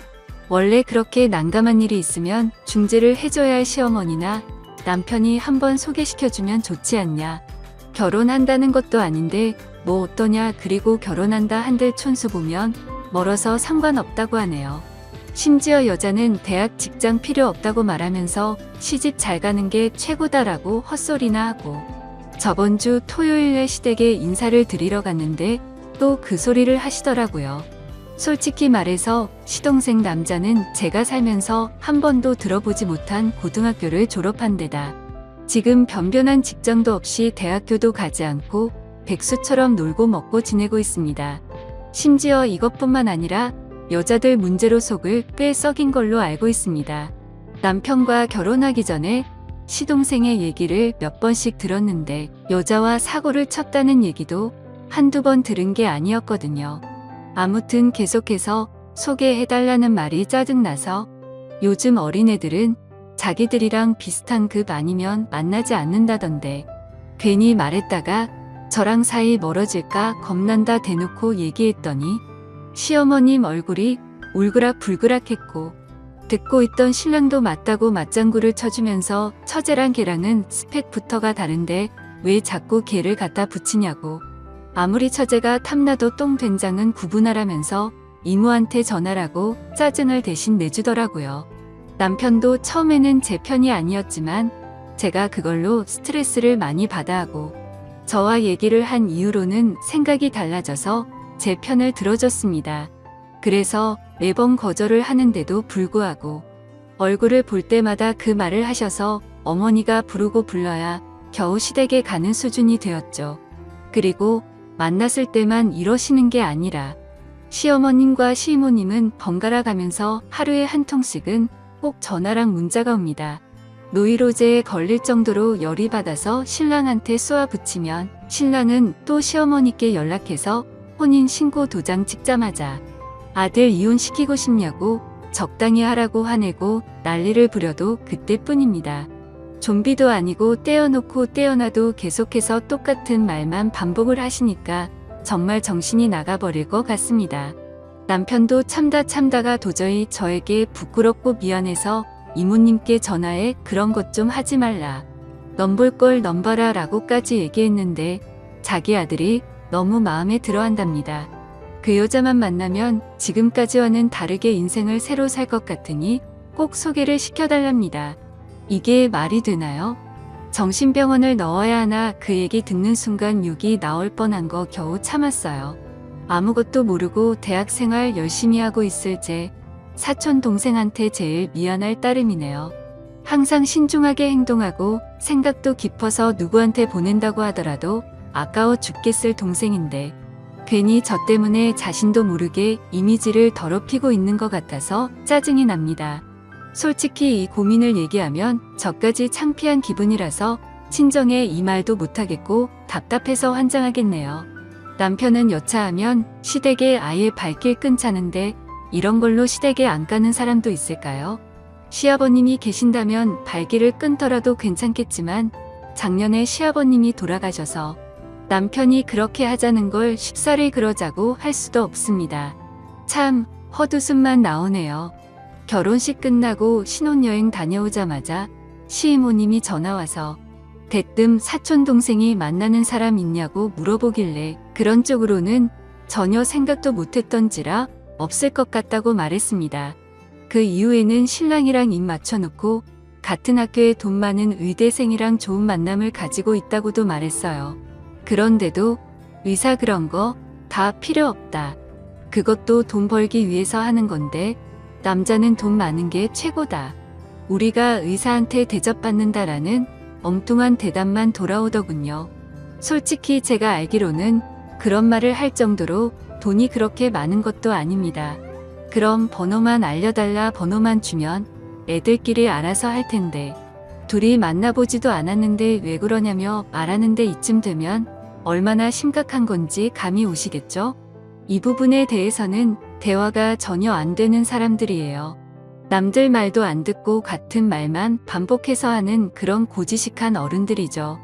S1: 원래 그렇게 난감한 일이 있으면 중재를 해줘야 할 시어머니나 남편이 한번 소개시켜주면 좋지 않냐. 결혼한다는 것도 아닌데 뭐 어떠냐. 그리고 결혼한다 한들 촌수 보면 멀어서 상관없다고 하네요. 심지어 여자는 대학 직장 필요 없다고 말하면서 시집 잘 가는 게 최고다라고 헛소리나 하고 저번 주 토요일에 시댁에 인사를 드리러 갔는데 또 그 소리를 하시더라고요. 솔직히 말해서 시동생 남자는 제가 살면서 한 번도 들어보지 못한 고등학교를 졸업한 데다 지금 변변한 직장도 없이 대학교도 가지 않고 백수처럼 놀고 먹고 지내고 있습니다. 심지어 이것뿐만 아니라 여자들 문제로 속을 꽤 썩인 걸로 알고 있습니다. 남편과 결혼하기 전에 시동생의 얘기를 몇 번씩 들었는데 여자와 사고를 쳤다는 얘기도 한두 번 들은 게 아니었거든요. 아무튼 계속해서 소개해달라는 말이 짜증나서 요즘 어린애들은 자기들이랑 비슷한 급 아니면 만나지 않는다던데 괜히 말했다가 저랑 사이 멀어질까 겁난다 대놓고 얘기했더니 시어머님 얼굴이 울그락불그락했고 듣고 있던 신랑도 맞다고 맞장구를 쳐주면서 처제랑 걔랑은 스펙부터가 다른데 왜 자꾸 걔를 갖다 붙이냐고. 아무리 처제가 탐나도 똥된장은 구분하라면서 이모한테 전화라고 짜증을 대신 내주더라고요. 남편도 처음에는 제 편이 아니었지만 제가 그걸로 스트레스를 많이 받아 하고 저와 얘기를 한 이후로는 생각이 달라져서 제 편을 들어줬습니다. 그래서 매번 거절을 하는데도 불구하고 얼굴을 볼 때마다 그 말을 하셔서 어머니가 부르고 불러야 겨우 시댁에 가는 수준이 되었죠. 그리고 만났을 때만 이러시는 게 아니라 시어머님과 시이모님은 번갈아 가면서 하루에 한 통씩은 꼭 전화랑 문자가 옵니다. 노이로제에 걸릴 정도로 열이 받아서 신랑한테 쏘아붙이면 신랑은 또 시어머니께 연락해서 혼인신고 도장 찍자마자 아들 이혼시키고 싶냐고 적당히 하라고 화내고 난리를 부려도 그때뿐입니다. 좀비도 아니고 떼어놓고 떼어놔도 계속해서 똑같은 말만 반복을 하시니까 정말 정신이 나가버릴 것 같습니다. 남편도 참다가 도저히 저에게 부끄럽고 미안해서 이모님께 전화해 그런 것 좀 하지 말라. 넌 볼 걸 넌 봐라 라고까지 얘기했는데 자기 아들이 너무 마음에 들어 한답니다. 그 여자만 만나면 지금까지와는 다르게 인생을 새로 살 것 같으니 꼭 소개를 시켜달랍니다. 이게 말이 되나요? 정신병원을 넣어야 하나 그 얘기 듣는 순간 욕이 나올 뻔한 거 겨우 참았어요. 아무것도 모르고 대학생활 열심히 하고 있을 제 사촌 동생한테 제일 미안할 따름이네요. 항상 신중하게 행동하고 생각도 깊어서 누구한테 보낸다고 하더라도 아까워 죽겠을 동생인데 괜히 저 때문에 자신도 모르게 이미지를 더럽히고 있는 것 같아서 짜증이 납니다. 솔직히 이 고민을 얘기하면 저까지 창피한 기분이라서 친정에 이 말도 못하겠고 답답해서 환장하겠네요. 남편은 여차하면 시댁에 아예 발길 끊자는데 이런 걸로 시댁에 안 가는 사람도 있을까요? 시아버님이 계신다면 발길을 끊더라도 괜찮겠지만 작년에 시아버님이 돌아가셔서 남편이 그렇게 하자는 걸 쉽사리 그러자고 할 수도 없습니다. 참 헛웃음만 나오네요. 결혼식 끝나고 신혼여행 다녀오자마자 시이모님이 전화와서 대뜸 사촌동생이 만나는 사람 있냐고 물어보길래 그런 쪽으로는 전혀 생각도 못했던지라 없을 것 같다고 말했습니다. 그 이후에는 신랑이랑 입 맞춰놓고 같은 학교에 돈 많은 의대생이랑 좋은 만남을 가지고 있다고도 말했어요. 그런데도 의사 그런 거 다 필요 없다. 그것도 돈 벌기 위해서 하는 건데 남자는 돈 많은 게 최고다. 우리가 의사한테 대접받는다라는 엉뚱한 대답만 돌아오더군요. 솔직히 제가 알기로는 그런 말을 할 정도로 돈이 그렇게 많은 것도 아닙니다. 그럼 번호만 알려달라 번호만 주면 애들끼리 알아서 할 텐데 둘이 만나보지도 않았는데 왜 그러냐며 말하는데 이쯤 되면 얼마나 심각한 건지 감이 오시겠죠? 이 부분에 대해서는 대화가 전혀 안 되는 사람들이에요. 남들 말도 안 듣고 같은 말만 반복해서 하는 그런 고지식한 어른들이죠.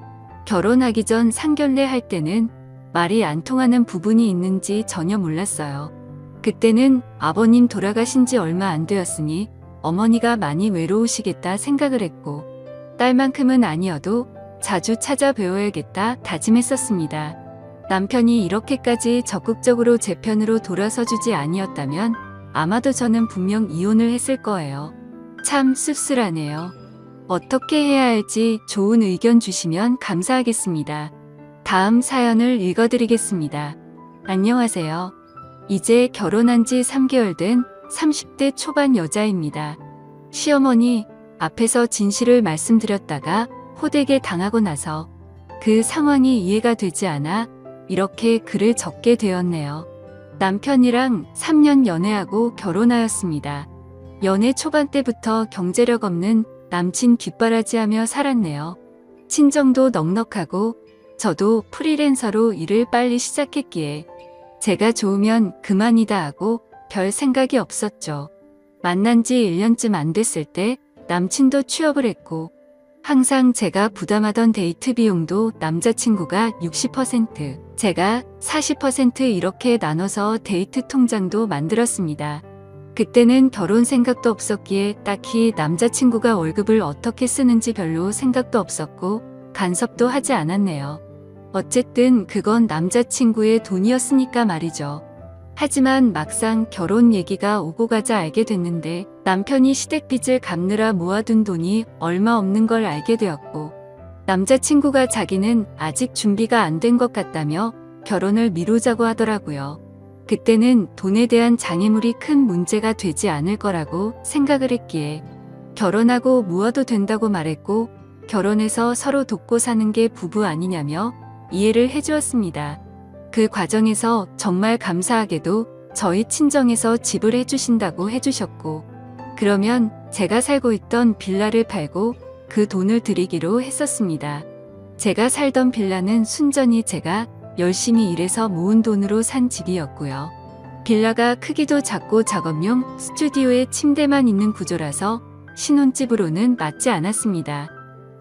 S1: 결혼하기 전 상견례 할 때는 말이 안 통하는 부분이 있는지 전혀 몰랐어요. 그때는 아버님 돌아가신 지 얼마 안 되었으니 어머니가 많이 외로우시겠다 생각을 했고 딸만큼은 아니어도 자주 찾아뵈어야겠다 다짐했었습니다. 남편이 이렇게까지 적극적으로 제 편으로 돌아서 주지 아니었다면 아마도 저는 분명 이혼을 했을 거예요. 참 씁쓸하네요. 어떻게 해야 할지 좋은 의견 주시면 감사하겠습니다. 다음 사연을 읽어드리겠습니다. 안녕하세요. 이제 결혼한 지 3개월 된 30대 초반 여자입니다. 시어머니 앞에서 진실을 말씀드렸다가 호되게 당하고 나서 그 상황이 이해가 되지 않아 이렇게 글을 적게 되었네요. 남편이랑 3년 연애하고 결혼하였습니다. 연애 초반 때부터 경제력 없는 남친 뒷바라지하며 살았네요. 친정도 넉넉하고 저도 프리랜서로 일을 빨리 시작했기에 제가 좋으면 그만이다 하고 별 생각이 없었죠. 만난 지 1년쯤 안 됐을 때 남친도 취업을 했고 항상 제가 부담하던 데이트 비용도 남자친구가 60%, 제가 40% 이렇게 나눠서 데이트 통장도 만들었습니다. 그때는 결혼 생각도 없었기에 딱히 남자친구가 월급을 어떻게 쓰는지 별로 생각도 없었고 간섭도 하지 않았네요. 어쨌든 그건 남자친구의 돈이었으니까 말이죠. 하지만 막상 결혼 얘기가 오고 가자 알게 됐는데 남편이 시댁빚을 갚느라 모아둔 돈이 얼마 없는 걸 알게 되었고 남자친구가 자기는 아직 준비가 안 된 것 같다며 결혼을 미루자고 하더라고요. 그때는 돈에 대한 장애물이 큰 문제가 되지 않을 거라고 생각을 했기에 결혼하고 모아도 된다고 말했고 결혼해서 서로 돕고 사는 게 부부 아니냐며 이해를 해주었습니다. 그 과정에서 정말 감사하게도 저희 친정에서 집을 해주신다고 해주셨고 그러면 제가 살고 있던 빌라를 팔고 그 돈을 드리기로 했었습니다. 제가 살던 빌라는 순전히 제가 열심히 일해서 모은 돈으로 산 집이었고요. 빌라가 크기도 작고 작업용 스튜디오에 침대만 있는 구조라서 신혼집으로는 맞지 않았습니다.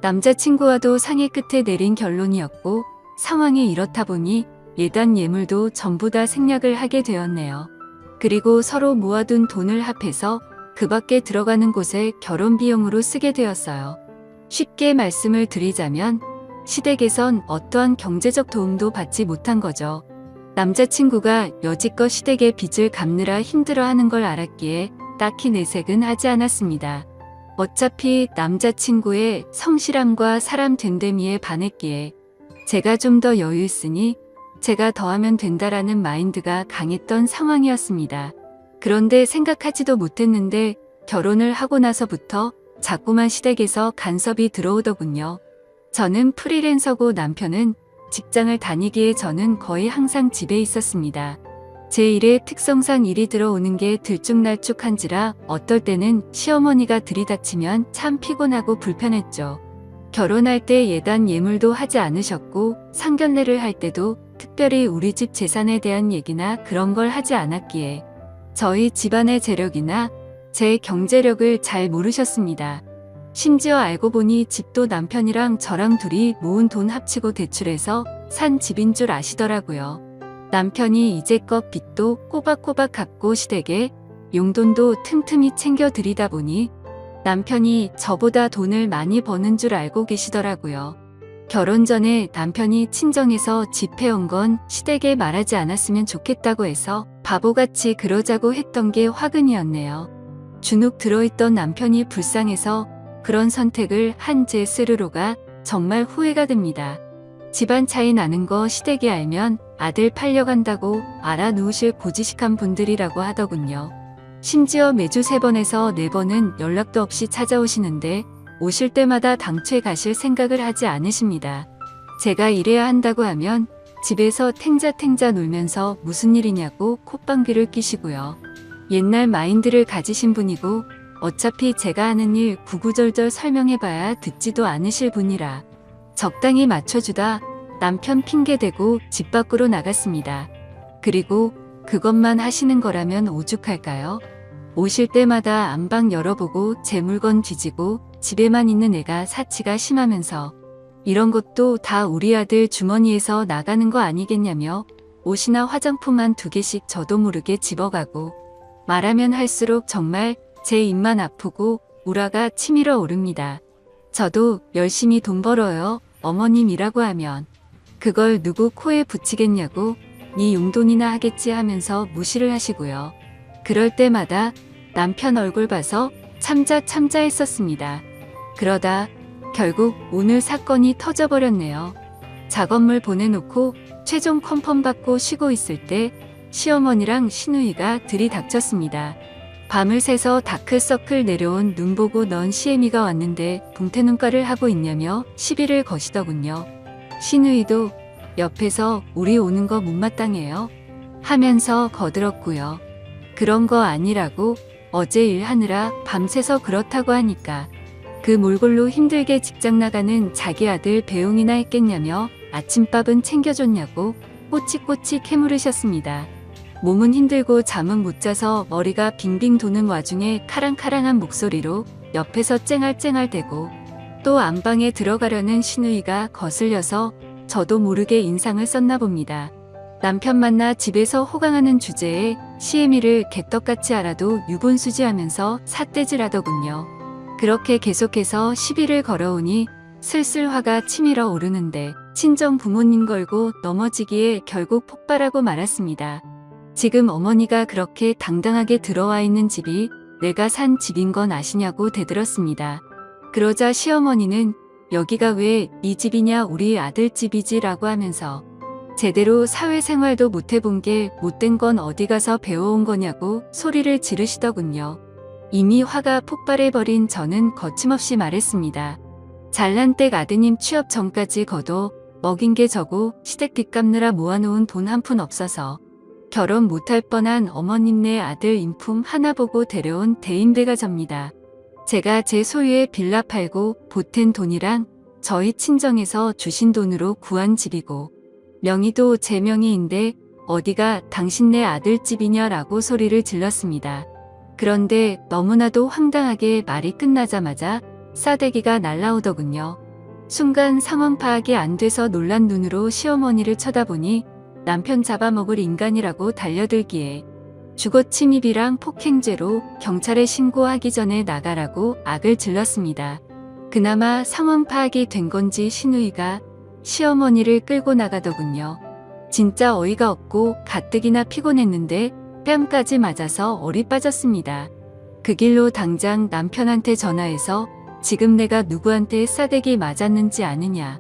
S1: 남자친구와도 상의 끝에 내린 결론이었고 상황이 이렇다 보니 예단 예물도 전부 다 생략을 하게 되었네요. 그리고 서로 모아둔 돈을 합해서 그 밖에 들어가는 곳에 결혼 비용으로 쓰게 되었어요. 쉽게 말씀을 드리자면 시댁에선 어떠한 경제적 도움도 받지 못한 거죠. 남자친구가 여지껏 시댁의 빚을 갚느라 힘들어하는 걸 알았기에 딱히 내색은 하지 않았습니다. 어차피 남자친구의 성실함과 사람 된데미에 반했기에 제가 좀 더 여유 있으니 제가 더하면 된다라는 마인드가 강했던 상황이었습니다. 그런데 생각하지도 못했는데 결혼을 하고 나서부터 자꾸만 시댁에서 간섭이 들어오더군요. 저는 프리랜서고 남편은 직장을 다니기에 저는 거의 항상 집에 있었습니다. 제 일의 특성상 일이 들어오는 게 들쭉날쭉한지라 어떨 때는 시어머니가 들이닥치면 참 피곤하고 불편했죠. 결혼할 때 예단 예물도 하지 않으셨고 상견례를 할 때도 특별히 우리 집 재산에 대한 얘기나 그런 걸 하지 않았기에 저희 집안의 재력이나 제 경제력을 잘 모르셨습니다. 심지어 알고 보니 집도 남편이랑 저랑 둘이 모은 돈 합치고 대출해서 산 집인 줄 아시더라고요. 남편이 이제껏 빚도 꼬박꼬박 갚고 시댁에 용돈도 틈틈이 챙겨드리다 보니 남편이 저보다 돈을 많이 버는 줄 알고 계시더라고요. 결혼 전에 남편이 친정에서 집 해온 건 시댁에 말하지 않았으면 좋겠다고 해서 바보같이 그러자고 했던 게 화근이었네요. 주눅 들어있던 남편이 불쌍해서 그런 선택을 한 제 스스로가 정말 후회가 됩니다. 집안 차이 나는 거 시댁이 알면 아들 팔려간다고 알아놓으실 고지식한 분들이라고 하더군요. 심지어 매주 3번에서 4번은 연락도 없이 찾아오시는데 오실 때마다 당최 가실 생각을 하지 않으십니다. 제가 일해야 한다고 하면 집에서 탱자탱자 놀면서 무슨 일이냐고 콧방귀를 끼시고요. 옛날 마인드를 가지신 분이고 어차피 제가 하는 일 구구절절 설명해봐야 듣지도 않으실 분이라 적당히 맞춰주다 남편 핑계대고 집 밖으로 나갔습니다. 그리고 그것만 하시는 거라면 오죽할까요? 오실 때마다 안방 열어보고 제 물건 뒤지고 집에만 있는 애가 사치가 심하면서 이런 것도 다 우리 아들 주머니에서 나가는 거 아니겠냐며 옷이나 화장품 한 2개씩 저도 모르게 집어가고 말하면 할수록 정말 제 입만 아프고 우라가 치밀어 오릅니다. 저도 열심히 돈 벌어요. 어머님이라고 하면 그걸 누구 코에 붙이겠냐고 네 용돈이나 하겠지 하면서 무시를 하시고요. 그럴 때마다 남편 얼굴 봐서 참자 했었습니다. 그러다 결국 오늘 사건이 터져버렸네요. 작업물 보내놓고 최종 컨펌 받고 쉬고 있을 때 시어머니랑 시누이가 들이닥쳤습니다. 밤을 새서 다크서클 내려온 눈 보고 넌 시애미가 왔는데 붕태눈가를 하고 있냐며 시비를 거시더군요. 시누이도 옆에서 우리 오는 거 못마땅해요 하면서 거들었고요. 그런 거 아니라고 어제 일하느라 밤새서 그렇다고 하니까 그 몰골로 힘들게 직장 나가는 자기 아들 배웅이나 했겠냐며 아침밥은 챙겨줬냐고 꼬치꼬치 캐물으셨습니다. 몸은 힘들고 잠은 못 자서 머리가 빙빙 도는 와중에 카랑카랑한 목소리로 옆에서 쨍알쨍알대고 또 안방에 들어가려는 신우이가 거슬려서 저도 모르게 인상을 썼나 봅니다. 남편 만나 집에서 호강하는 주제에 시애미를 개떡같이 알아도 유분수지하면서 삿대질하더군요. 그렇게 계속해서 시비를 걸어오니 슬슬 화가 치밀어 오르는데 친정 부모님 걸고 넘어지기에 결국 폭발하고 말았습니다. 지금 어머니가 그렇게 당당하게 들어와 있는 집이 내가 산 집인 건 아시냐고 대들었습니다. 그러자 시어머니는 여기가 왜 네 집이냐 우리 아들 집이지라고 하면서 제대로 사회생활도 못 해본 게 못된 건 어디 가서 배워온 거냐고 소리를 지르시더군요. 이미 화가 폭발해버린 저는 거침없이 말했습니다. 잘난 댁 아드님 취업 전까지 거둬 먹인 게 저고 시댁 빚 갚느라 모아놓은 돈 한 푼 없어서 결혼 못할 뻔한 어머님네 아들 인품 하나 보고 데려온 대인배가 접니다. 제가 제 소유의 빌라 팔고 보탠 돈이랑 저희 친정에서 주신 돈으로 구한 집이고 명의도 제 명의인데 어디가 당신네 아들 집이냐라고 소리를 질렀습니다. 그런데 너무나도 황당하게 말이 끝나자마자 싸대기가 날라오더군요. 순간 상황 파악이 안 돼서 놀란 눈으로 시어머니를 쳐다보니 남편 잡아먹을 인간이라고 달려들기에 주거 침입이랑 폭행죄로 경찰에 신고하기 전에 나가라고 악을 질렀습니다. 그나마 상황 파악이 된 건지 신우이가 시어머니를 끌고 나가더군요. 진짜 어이가 없고 가뜩이나 피곤했는데 뺨까지 맞아서 얼이 빠졌습니다. 그 길로 당장 남편한테 전화해서 지금 내가 누구한테 싸대기 맞았는지 아느냐.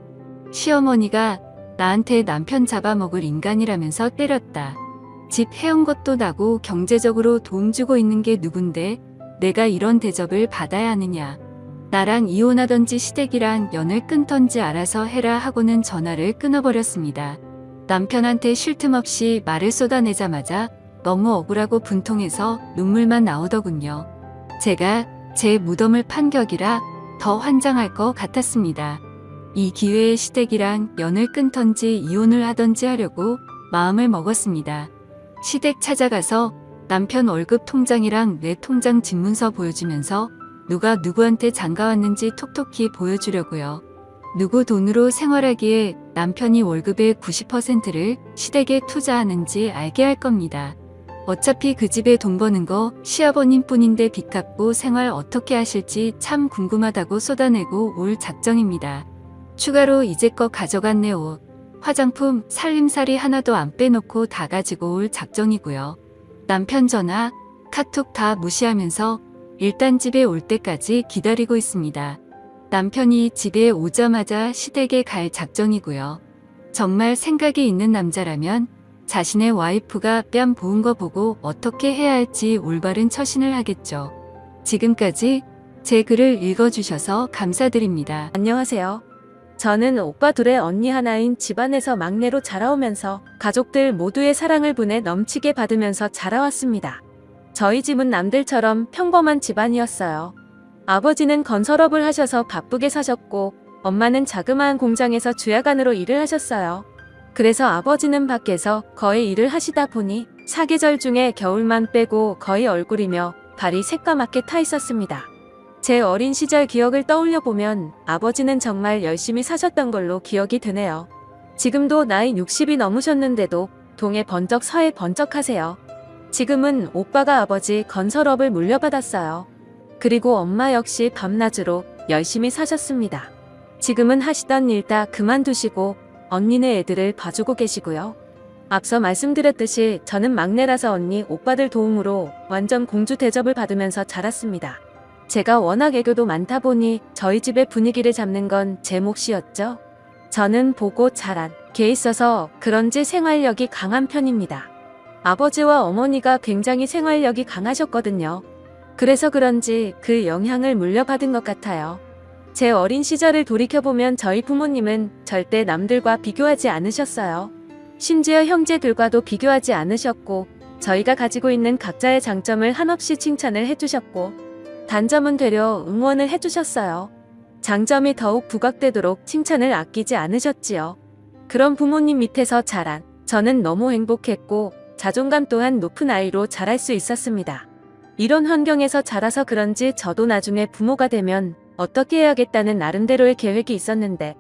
S1: 시어머니가 나한테 남편 잡아먹을 인간이라면서 때렸다. 집 해온 것도 나고 경제적으로 도움 주고 있는 게 누군데 내가 이런 대접을 받아야 하느냐. 나랑 이혼하던지 시댁이랑 연을 끊던지 알아서 해라 하고는 전화를 끊어버렸습니다. 남편한테 쉴 틈 없이 말을 쏟아내자마자 너무 억울하고 분통해서 눈물만 나오더군요. 제가 제 무덤을 판 격이라 더 환장할 것 같았습니다. 이 기회에 시댁이랑 연을 끊던지 이혼을 하던지 하려고 마음을 먹었습니다. 시댁 찾아가서 남편 월급 통장이랑 내 통장 집문서 보여주면서 누가 누구한테 장가왔는지 톡톡히 보여주려고요. 누구 돈으로 생활하기에 남편이 월급의 90%를 시댁에 투자하는지 알게 할 겁니다. 어차피 그 집에 돈 버는 거 시아버님 뿐인데 빚 갚고 생활 어떻게 하실지 참 궁금하다고 쏟아내고 올 작정입니다. 추가로 이제껏 가져간 내 옷, 화장품, 살림살이 하나도 안 빼놓고 다 가지고 올 작정이고요. 남편 전화, 카톡 다 무시하면서 일단 집에 올 때까지 기다리고 있습니다. 남편이 집에 오자마자 시댁에 갈 작정이고요. 정말 생각이 있는 남자라면 자신의 와이프가 뺨 보은 거 보고 어떻게 해야 할지 올바른 처신을 하겠죠. 지금까지 제 글을 읽어주셔서 감사드립니다.
S2: 안녕하세요. 저는 오빠 둘의 언니 하나인 집안에서 막내로 자라오면서 가족들 모두의 사랑을 분에 넘치게 받으면서 자라왔습니다. 저희 집은 남들처럼 평범한 집안이었어요. 아버지는 건설업을 하셔서 바쁘게 사셨고 엄마는 자그마한 공장에서 주야간으로 일을 하셨어요. 그래서 아버지는 밖에서 거의 일을 하시다 보니 사계절 중에 겨울만 빼고 거의 얼굴이며 발이 새까맣게 타 있었습니다. 제 어린 시절 기억을 떠올려 보면 아버지는 정말 열심히 사셨던 걸로 기억이 되네요. 지금도 나이 60이 넘으셨는데도 동해 번쩍 서해 번쩍 하세요. 지금은 오빠가 아버지 건설업을 물려받았어요. 그리고 엄마 역시 밤낮으로 열심히 사셨습니다. 지금은 하시던 일 다 그만두시고 언니네 애들을 봐주고 계시고요. 앞서 말씀드렸듯이 저는 막내라서 언니, 오빠들 도움으로 완전 공주 대접을 받으면서 자랐습니다. 제가 워낙 애교도 많다 보니 저희 집의 분위기를 잡는 건 제 몫이었죠. 저는 보고 자란 게 있어서 그런지 생활력이 강한 편입니다. 아버지와 어머니가 굉장히 생활력이 강하셨거든요. 그래서 그런지 그 영향을 물려받은 것 같아요. 제 어린 시절을 돌이켜보면 저희 부모님은 절대 남들과 비교하지 않으셨어요. 심지어 형제들과도 비교하지 않으셨고 저희가 가지고 있는 각자의 장점을 한없이 칭찬을 해주셨고 단점은 되려 응원을 해주셨어요. 장점이 더욱 부각되도록 칭찬을 아끼지 않으셨지요. 그런 부모님 밑에서 자란 저는 너무 행복했고 자존감 또한 높은 아이로 자랄 수 있었습니다. 이런 환경에서 자라서 그런지 저도 나중에 부모가 되면 어떻게 해야겠다는 나름대로의 계획이 있었는데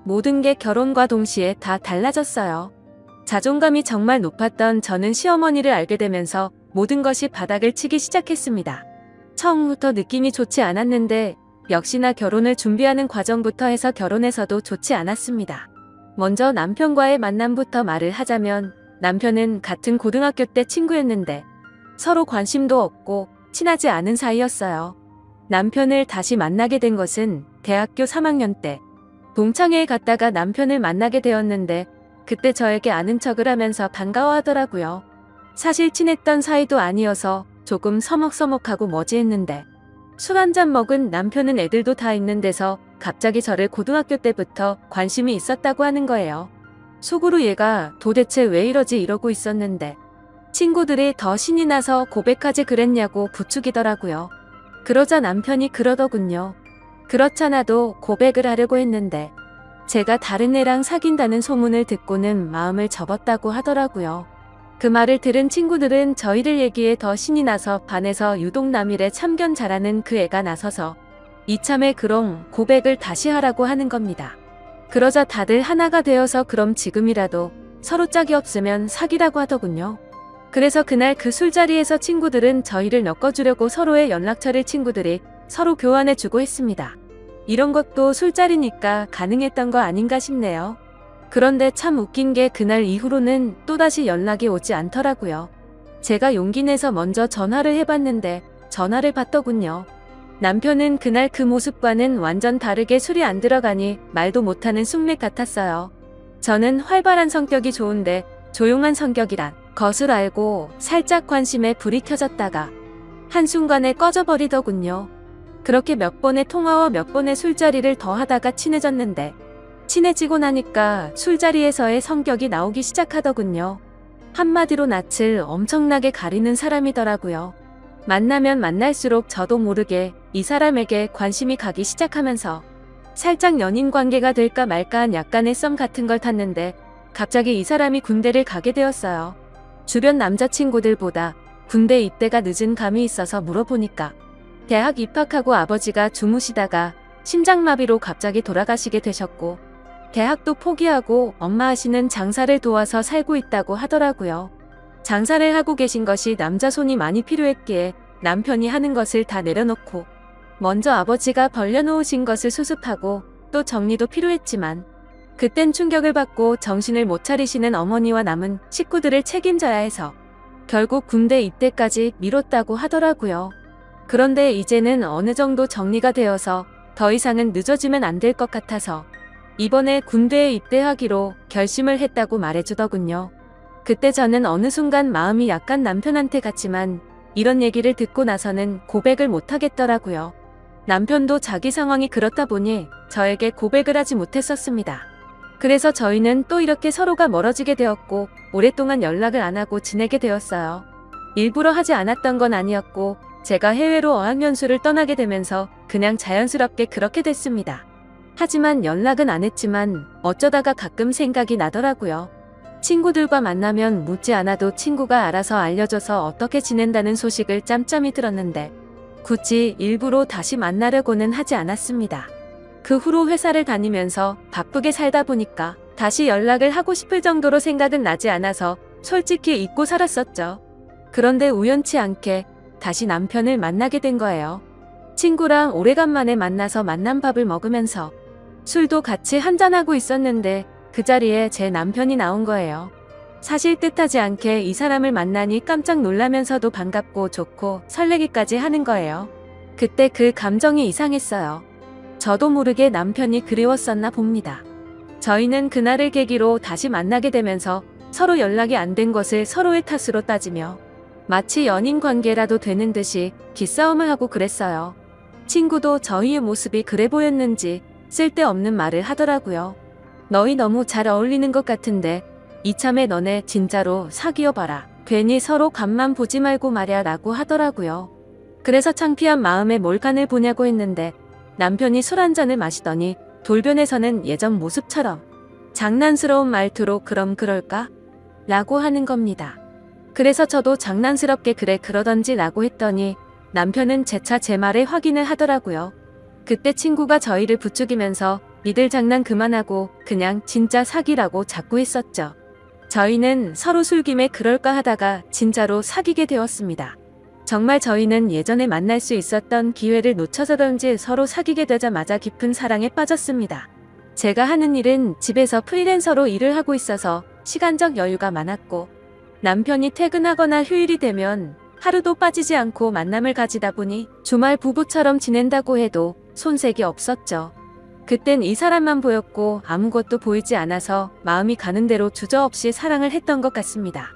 S2: 모든 게 결혼과 동시에 다 달라졌어요. 자존감이 정말 높았던 저는 시어머니를 알게 되면서 모든 것이 바닥을 치기 시작했습니다. 처음부터 느낌이 좋지 않았는데 역시나 결혼을 준비하는 과정부터 해서 결혼해서도 좋지 않았습니다. 먼저 남편과의 만남부터 말을 하자면 남편은 같은 고등학교 때 친구였는데 서로 관심도 없고 친하지 않은 사이였어요. 남편을 다시 만나게 된 것은 대학교 3학년 때 동창회에 갔다가 남편을 만나게 되었는데 그때 저에게 아는 척을 하면서 반가워하더라고요. 사실 친했던 사이도 아니어서 조금 서먹서먹하고 머지했는데 술 한잔 먹은 남편은 애들도 다 있는 데서 갑자기 저를 고등학교 때부터 관심이 있었다고 하는 거예요. 속으로 얘가 도대체 왜 이러지 이러고 있었는데 친구들이 더 신이 나서 고백하지 그랬냐고 부추기더라고요. 그러자 남편이 그러더군요. 그렇잖아도 고백을 하려고 했는데 제가 다른 애랑 사귄다는 소문을 듣고는 마음을 접었다고 하더라고요. 그 말을 들은 친구들은 저희들 얘기에 더 신이 나서 반에서 유독 남일에 참견 잘하는 그 애가 나서서 이참에 그럼 고백을 다시 하라고 하는 겁니다. 그러자 다들 하나가 되어서 그럼 지금이라도 서로 짝이 없으면 사귀라고 하더군요. 그래서 그날 그 술자리에서 친구들은 저희를 엮어주려고 서로의 연락처를 친구들이 서로 교환해주고 했습니다. 이런 것도 술자리니까 가능했던 거 아닌가 싶네요. 그런데 참 웃긴 게 그날 이후로는 또다시 연락이 오지 않더라고요. 제가 용기 내서 먼저 전화를 해봤는데 전화를 받더군요. 남편은 그날 그 모습과는 완전 다르게 술이 안 들어가니 말도 못하는 숙맥 같았어요. 저는 활발한 성격이 좋은데 조용한 성격이란 것을 알고 살짝 관심에 불이 켜졌다가 한순간에 꺼져버리더군요. 그렇게 몇 번의 통화와 몇 번의 술자리를 더 하다가 친해졌는데 친해지고 나니까 술자리에서의 성격이 나오기 시작하더군요. 한마디로 낯을 엄청나게 가리는 사람이더라고요. 만나면 만날수록 저도 모르게 이 사람에게 관심이 가기 시작하면서 살짝 연인 관계가 될까 말까한 약간의 썸 같은 걸 탔는데 갑자기 이 사람이 군대를 가게 되었어요. 주변 남자친구들보다 군대 입대가 늦은 감이 있어서 물어보니까 대학 입학하고 아버지가 주무시다가 심장마비로 갑자기 돌아가시게 되셨고 대학도 포기하고 엄마 하시는 장사를 도와서 살고 있다고 하더라고요. 장사를 하고 계신 것이 남자 손이 많이 필요했기에 남편이 하는 것을 다 내려놓고 먼저 아버지가 벌려놓으신 것을 수습하고 또 정리도 필요했지만 그땐 충격을 받고 정신을 못 차리시는 어머니와 남은 식구들을 책임져야 해서 결국 군대 입대까지 미뤘다고 하더라고요. 그런데 이제는 어느 정도 정리가 되어서 더 이상은 늦어지면 안 될 것 같아서 이번에 군대에 입대하기로 결심을 했다고 말해주더군요. 그때 저는 어느 순간 마음이 약간 남편한테 갔지만 이런 얘기를 듣고 나서는 고백을 못하겠더라고요. 남편도 자기 상황이 그렇다 보니 저에게 고백을 하지 못했었습니다. 그래서 저희는 또 이렇게 서로가 멀어지게 되었고 오랫동안 연락을 안 하고 지내게 되었어요. 일부러 하지 않았던 건 아니었고 제가 해외로 어학연수를 떠나게 되면서 그냥 자연스럽게 그렇게 됐습니다. 하지만 연락은 안 했지만 어쩌다가 가끔 생각이 나더라고요. 친구들과 만나면 묻지 않아도 친구가 알아서 알려줘서 어떻게 지낸다는 소식을 짬짬이 들었는데 굳이 일부러 다시 만나려고는 하지 않았습니다. 그 후로 회사를 다니면서 바쁘게 살다 보니까 다시 연락을 하고 싶을 정도로 생각은 나지 않아서 솔직히 잊고 살았었죠. 그런데 우연치 않게 다시 남편을 만나게 된 거예요. 친구랑 오래간만에 만나서 만난 밥을 먹으면서 술도 같이 한잔하고 있었는데 그 자리에 제 남편이 나온 거예요. 사실 뜻하지 않게 이 사람을 만나니 깜짝 놀라면서도 반갑고 좋고 설레기까지 하는 거예요. 그때 그 감정이 이상했어요. 저도 모르게 남편이 그리웠었나 봅니다. 저희는 그날을 계기로 다시 만나게 되면서 서로 연락이 안 된 것을 서로의 탓으로 따지며 마치 연인 관계라도 되는 듯이 기싸움을 하고 그랬어요. 친구도 저희의 모습이 그래 보였는지 쓸데없는 말을 하더라고요. 너희 너무 잘 어울리는 것 같은데 이참에 너네 진짜로 사귀어봐라. 괜히 서로 간만 보지 말고 말야 라고 하더라고요. 그래서 창피한 마음에 뭘 간을 보냐고 했는데 남편이 술 한 잔을 마시더니 돌변에서는 예전 모습처럼 장난스러운 말투로 그럼 그럴까? 라고 하는 겁니다. 그래서 저도 장난스럽게 그래 그러던지 라고 했더니 남편은 재차 제 말에 확인을 하더라고요. 그때 친구가 저희를 부추기면서 니들 장난 그만하고 그냥 진짜 사귀라고 자꾸 했었죠. 저희는 서로 술김에 그럴까 하다가 진짜로 사귀게 되었습니다. 정말 저희는 예전에 만날 수 있었던 기회를 놓쳐서던지 서로 사귀게 되자마자 깊은 사랑에 빠졌습니다. 제가 하는 일은 집에서 프리랜서로 일을 하고 있어서 시간적 여유가 많았고 남편이 퇴근하거나 휴일이 되면 하루도 빠지지 않고 만남을 가지다 보니 주말 부부처럼 지낸다고 해도 손색이 없었죠. 그땐 이 사람만 보였고 아무것도 보이지 않아서 마음이 가는 대로 주저없이 사랑을 했던 것 같습니다.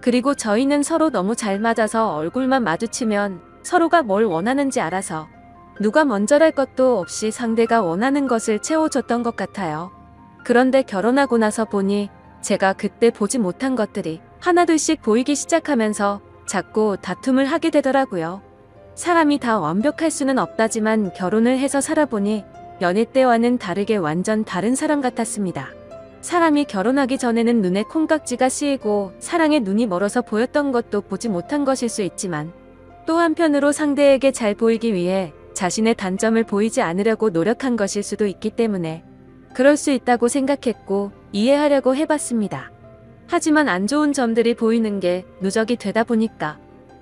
S2: 그리고 저희는 서로 너무 잘 맞아서 얼굴만 마주치면 서로가 뭘 원하는지 알아서 누가 먼저랄 것도 없이 상대가 원하는 것을 채워줬던 것 같아요. 그런데 결혼하고 나서 보니 제가 그때 보지 못한 것들이 하나둘씩 보이기 시작하면서 자꾸 다툼을 하게 되더라고요. 사람이 다 완벽할 수는 없다지만 결혼을 해서 살아보니 연애 때와는 다르게 완전 다른 사람 같았습니다. 사람이 결혼하기 전에는 눈에 콩깍지가 씌이고 사랑에 눈이 멀어서 보였던 것도 보지 못한 것일 수 있지만 또 한편으로 상대에게 잘 보이기 위해 자신의 단점을 보이지 않으려고 노력한 것일 수도 있기 때문에 그럴 수 있다고 생각했고 이해하려고 해봤습니다. 하지만 안 좋은 점들이 보이는 게 누적이 되다 보니까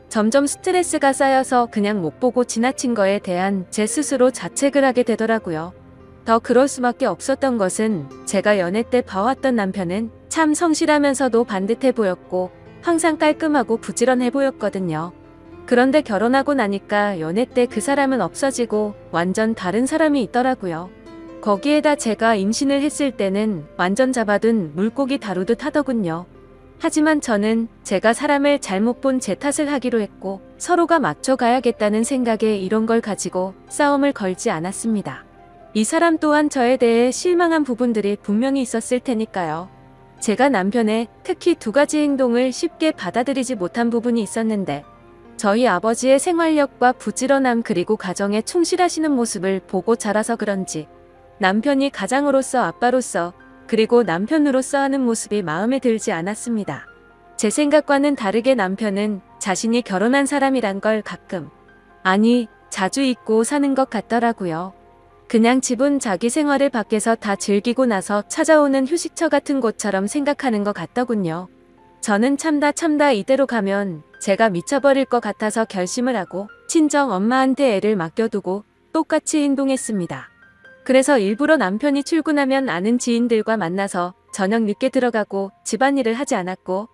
S2: 점점 스트레스가 쌓여서 그냥 못 보고 지나친 거에 대한 제 스스로 자책을 하게 되더라고요. 더 그럴 수밖에 없었던 것은 제가 연애 때 봐왔던 남편은 참 성실하면서도 반듯해 보였고 항상 깔끔하고 부지런해 보였거든요. 그런데 결혼하고 나니까 연애 때 그 사람은 없어지고 완전 다른 사람이 있더라고요. 거기에다 제가 임신을 했을 때는 완전 잡아둔 물고기 다루듯 하더군요. 하지만 저는 제가 사람을 잘못 본 제 탓을 하기로 했고 서로가 맞춰가야겠다는 생각에 이런 걸 가지고 싸움을 걸지 않았습니다. 이 사람 또한 저에 대해 실망한 부분들이 분명히 있었을 테니까요. 제가 남편의 특히 두 가지 행동을 쉽게 받아들이지 못한 부분이 있었는데 저희 아버지의 생활력과 부지런함 그리고 가정에 충실하시는 모습을 보고 자라서 그런지 남편이 가장으로서 아빠로서 그리고 남편으로서 하는 모습이 마음에 들지 않았습니다. 제 생각과는 다르게 남편은 자신이 결혼한 사람이란 걸 가끔, 아니 자주 잊고 사는 것 같더라고요. 그냥 집은 자기 생활을 밖에서 다 즐기고 나서 찾아오는 휴식처 같은 곳처럼 생각하는 것 같더군요. 저는 참다 이대로 가면 제가 미쳐버릴 것 같아서 결심을 하고 친정 엄마한테 애를 맡겨두고 똑같이 행동했습니다. 그래서 일부러 남편이 출근하면 아는 지인들과 만나서 저녁 늦게 들어가고 집안일을 하지 않았고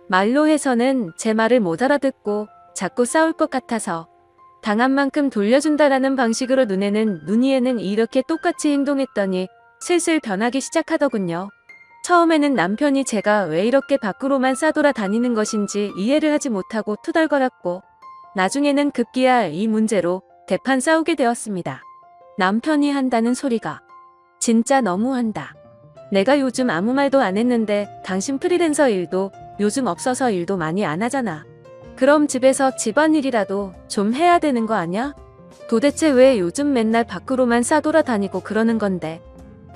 S2: 말로 해서는 제 말을 못 알아듣고 자꾸 싸울 것 같아서 당한 만큼 돌려준다라는 방식으로 눈에는 눈이에는 이렇게 똑같이 행동했더니 슬슬 변하기 시작하더군요. 처음에는 남편이 제가 왜 이렇게 밖으로만 싸돌아 다니는 것인지 이해를 하지 못하고 투덜거렸고 나중에는 급기야 이 문제로 대판 싸우게 되었습니다. 남편이 한다는 소리가 진짜 너무한다. 내가 요즘 아무 말도 안 했는데 당신 프리랜서 일도 요즘 없어서 일도 많이 안 하잖아. 그럼 집에서 집안일이라도 좀 해야 되는 거 아냐? 도대체 왜 요즘 맨날 밖으로만 싸돌아 다니고 그러는 건데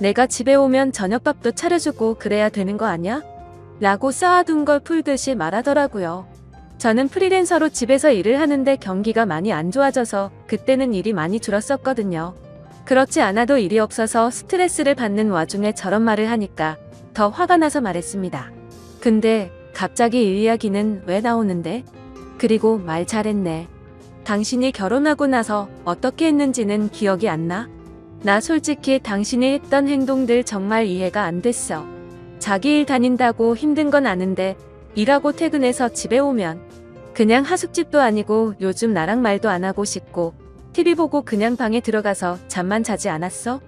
S2: 내가 집에 오면 저녁밥도 차려주고 그래야 되는 거 아냐? 라고 쌓아둔 걸 풀듯이 말하더라고요. 저는 프리랜서로 집에서 일을 하는데 경기가 많이 안 좋아져서 그때는 일이 많이 줄었었거든요. 그렇지 않아도 일이 없어서 스트레스를 받는 와중에 저런 말을 하니까 더 화가 나서 말했습니다. 근데 갑자기 일 이야기는 왜 나오는데? 그리고 말 잘했네. 당신이 결혼하고 나서 어떻게 했는지는 기억이 안 나? 나 솔직히 당신이 했던 행동들 정말 이해가 안 됐어. 자기 일 다닌다고 힘든 건 아는데 일하고 퇴근해서 집에 오면 그냥 하숙집도 아니고 요즘 나랑 말도 안 하고 싶고 TV 보고 그냥 방에 들어가서 잠만 자지 않았어?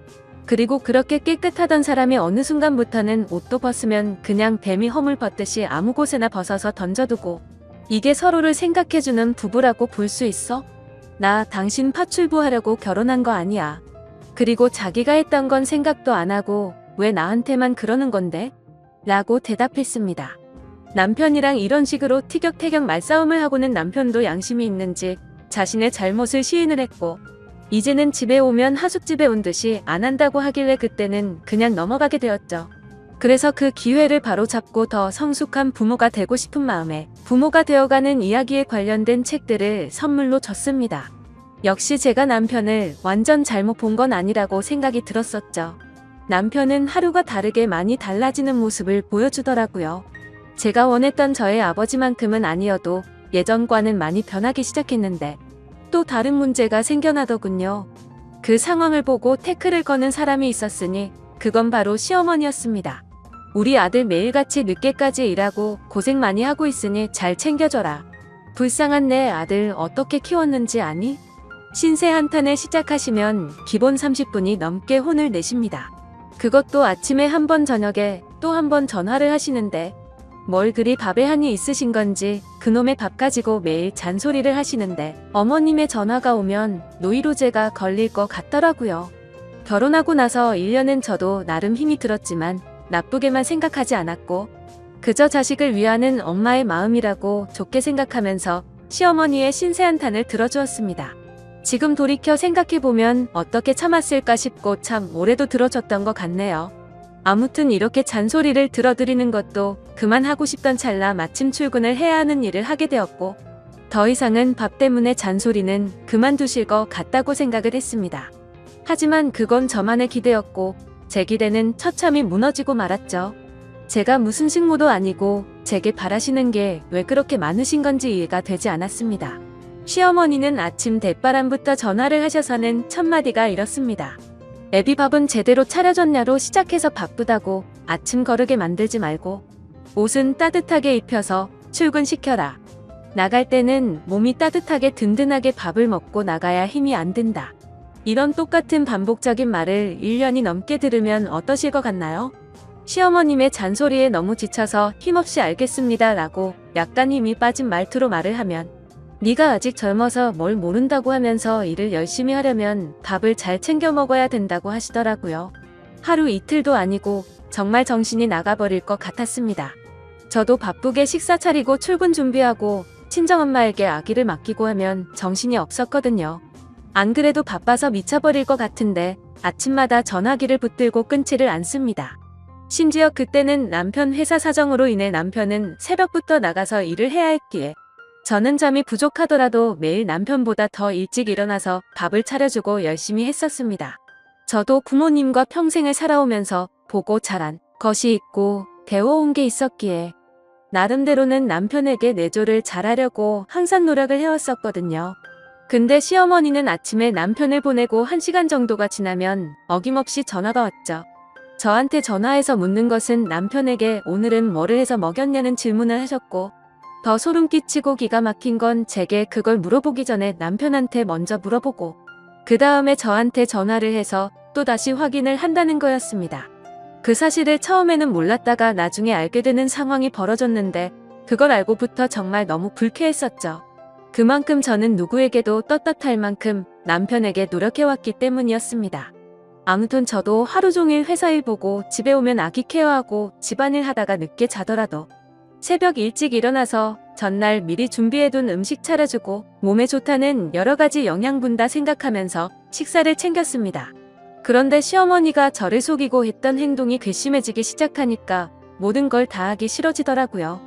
S2: 그리고 그렇게 깨끗하던 사람이 어느 순간부터는 옷도 벗으면 그냥 뱀이 허물 벗듯이 아무 곳에나 벗어서 던져두고 이게 서로를 생각해주는 부부라고 볼 수 있어? 나 당신 파출부 하려고 결혼한 거 아니야. 그리고 자기가 했던 건 생각도 안 하고 왜 나한테만 그러는 건데? 라고 대답했습니다. 남편이랑 이런 식으로 티격태격 말싸움을 하고는 남편도 양심이 있는지 자신의 잘못을 시인을 했고 이제는 집에 오면 하숙집에 온 듯이 안 한다고 하길래 그때는 그냥 넘어가게 되었죠. 그래서 그 기회를 바로 잡고 더 성숙한 부모가 되고 싶은 마음에 부모가 되어가는 이야기에 관련된 책들을 선물로 줬습니다. 역시 제가 남편을 완전 잘못 본 건 아니라고 생각이 들었었죠. 남편은 하루가 다르게 많이 달라지는 모습을 보여주더라고요. 제가 원했던 저의 아버지만큼은 아니어도 예전과는 많이 변하기 시작했는데 또 다른 문제가 생겨나더군요. 그 상황을 보고 태클을 거는 사람이 있었으니 그건 바로 시어머니였습니다. 우리 아들 매일같이 늦게까지 일하고 고생 많이 하고 있으니 잘 챙겨줘라. 불쌍한 내 아들 어떻게 키웠는지 아니? 신세 한탄을 시작하시면 기본 30분이 넘게 혼을 내십니다. 그것도 아침에 한 번 저녁에 또 한 번 전화를 하시는데 뭘 그리 밥에 한이 있으신 건지 그놈의 밥 가지고 매일 잔소리를 하시는데 어머님의 전화가 오면 노이로제가 걸릴 것 같더라고요. 결혼하고 나서 1년은 저도 나름 힘이 들었지만 나쁘게만 생각하지 않았고 그저 자식을 위하는 엄마의 마음이라고 좋게 생각하면서 시어머니의 신세한탄을 들어주었습니다. 지금 돌이켜 생각해보면 어떻게 참았을까 싶고 참 오래도 들어줬던 것 같네요. 아무튼 이렇게 잔소리를 들어드리는 것도 그만하고 싶던 찰나 마침 출근을 해야 하는 일을 하게 되었고 더 이상은 밥 때문에 잔소리는 그만두실 것 같다고 생각을 했습니다. 하지만 그건 저만의 기대였고 제 기대는 처참히 무너지고 말았죠. 제가 무슨 식모도 아니고 제게 바라시는 게 왜 그렇게 많으신 건지 이해가 되지 않았습니다. 시어머니는 아침 대바람부터 전화를 하셔서는 첫마디가 이렇습니다. 애비 밥은 제대로 차려줬냐로 시작해서 바쁘다고 아침 거르게 만들지 말고 옷은 따뜻하게 입혀서 출근시켜라. 나갈 때는 몸이 따뜻하게 든든하게 밥을 먹고 나가야 힘이 안 든다. 이런 똑같은 반복적인 말을 1년이 넘게 들으면 어떠실 것 같나요? 시어머님의 잔소리에 너무 지쳐서 힘없이 알겠습니다 라고 약간 힘이 빠진 말투로 말을 하면 네가 아직 젊어서 뭘 모른다고 하면서 일을 열심히 하려면 밥을 잘 챙겨 먹어야 된다고 하시더라고요. 하루 이틀도 아니고 정말 정신이 나가버릴 것 같았습니다. 저도 바쁘게 식사 차리고 출근 준비하고 친정엄마에게 아기를 맡기고 하면 정신이 없었거든요. 안 그래도 바빠서 미쳐버릴 것 같은데 아침마다 전화기를 붙들고 끊지를 않습니다. 심지어 그때는 남편 회사 사정으로 인해 남편은 새벽부터 나가서 일을 해야 했기에 저는 잠이 부족하더라도 매일 남편보다 더 일찍 일어나서 밥을 차려주고 열심히 했었습니다. 저도 부모님과 평생을 살아오면서 보고 자란 것이 있고 배워온 게 있었기에 나름대로는 남편에게 내조를 잘하려고 항상 노력을 해왔었거든요. 근데 시어머니는 아침에 남편을 보내고 1시간 정도가 지나면 어김없이 전화가 왔죠. 저한테 전화해서 묻는 것은 남편에게 오늘은 뭐를 해서 먹였냐는 질문을 하셨고 더 소름 끼치고 기가 막힌 건 제게 그걸 물어보기 전에 남편한테 먼저 물어보고 그 다음에 저한테 전화를 해서 또다시 확인을 한다는 거였습니다. 그 사실을 처음에는 몰랐다가 나중에 알게 되는 상황이 벌어졌는데 그걸 알고부터 정말 너무 불쾌했었죠. 그만큼 저는 누구에게도 떳떳할 만큼 남편에게 노력해왔기 때문이었습니다. 아무튼 저도 하루 종일 회사 일 보고 집에 오면 아기 케어하고 집안일 하다가 늦게 자더라도 새벽 일찍 일어나서 전날 미리 준비해둔 음식 차려주고 몸에 좋다는 여러 가지 영양분 다 생각하면서 식사를 챙겼습니다. 그런데 시어머니가 저를 속이고 했던 행동이 괘씸해지기 시작하니까 모든 걸 다 하기 싫어지더라고요.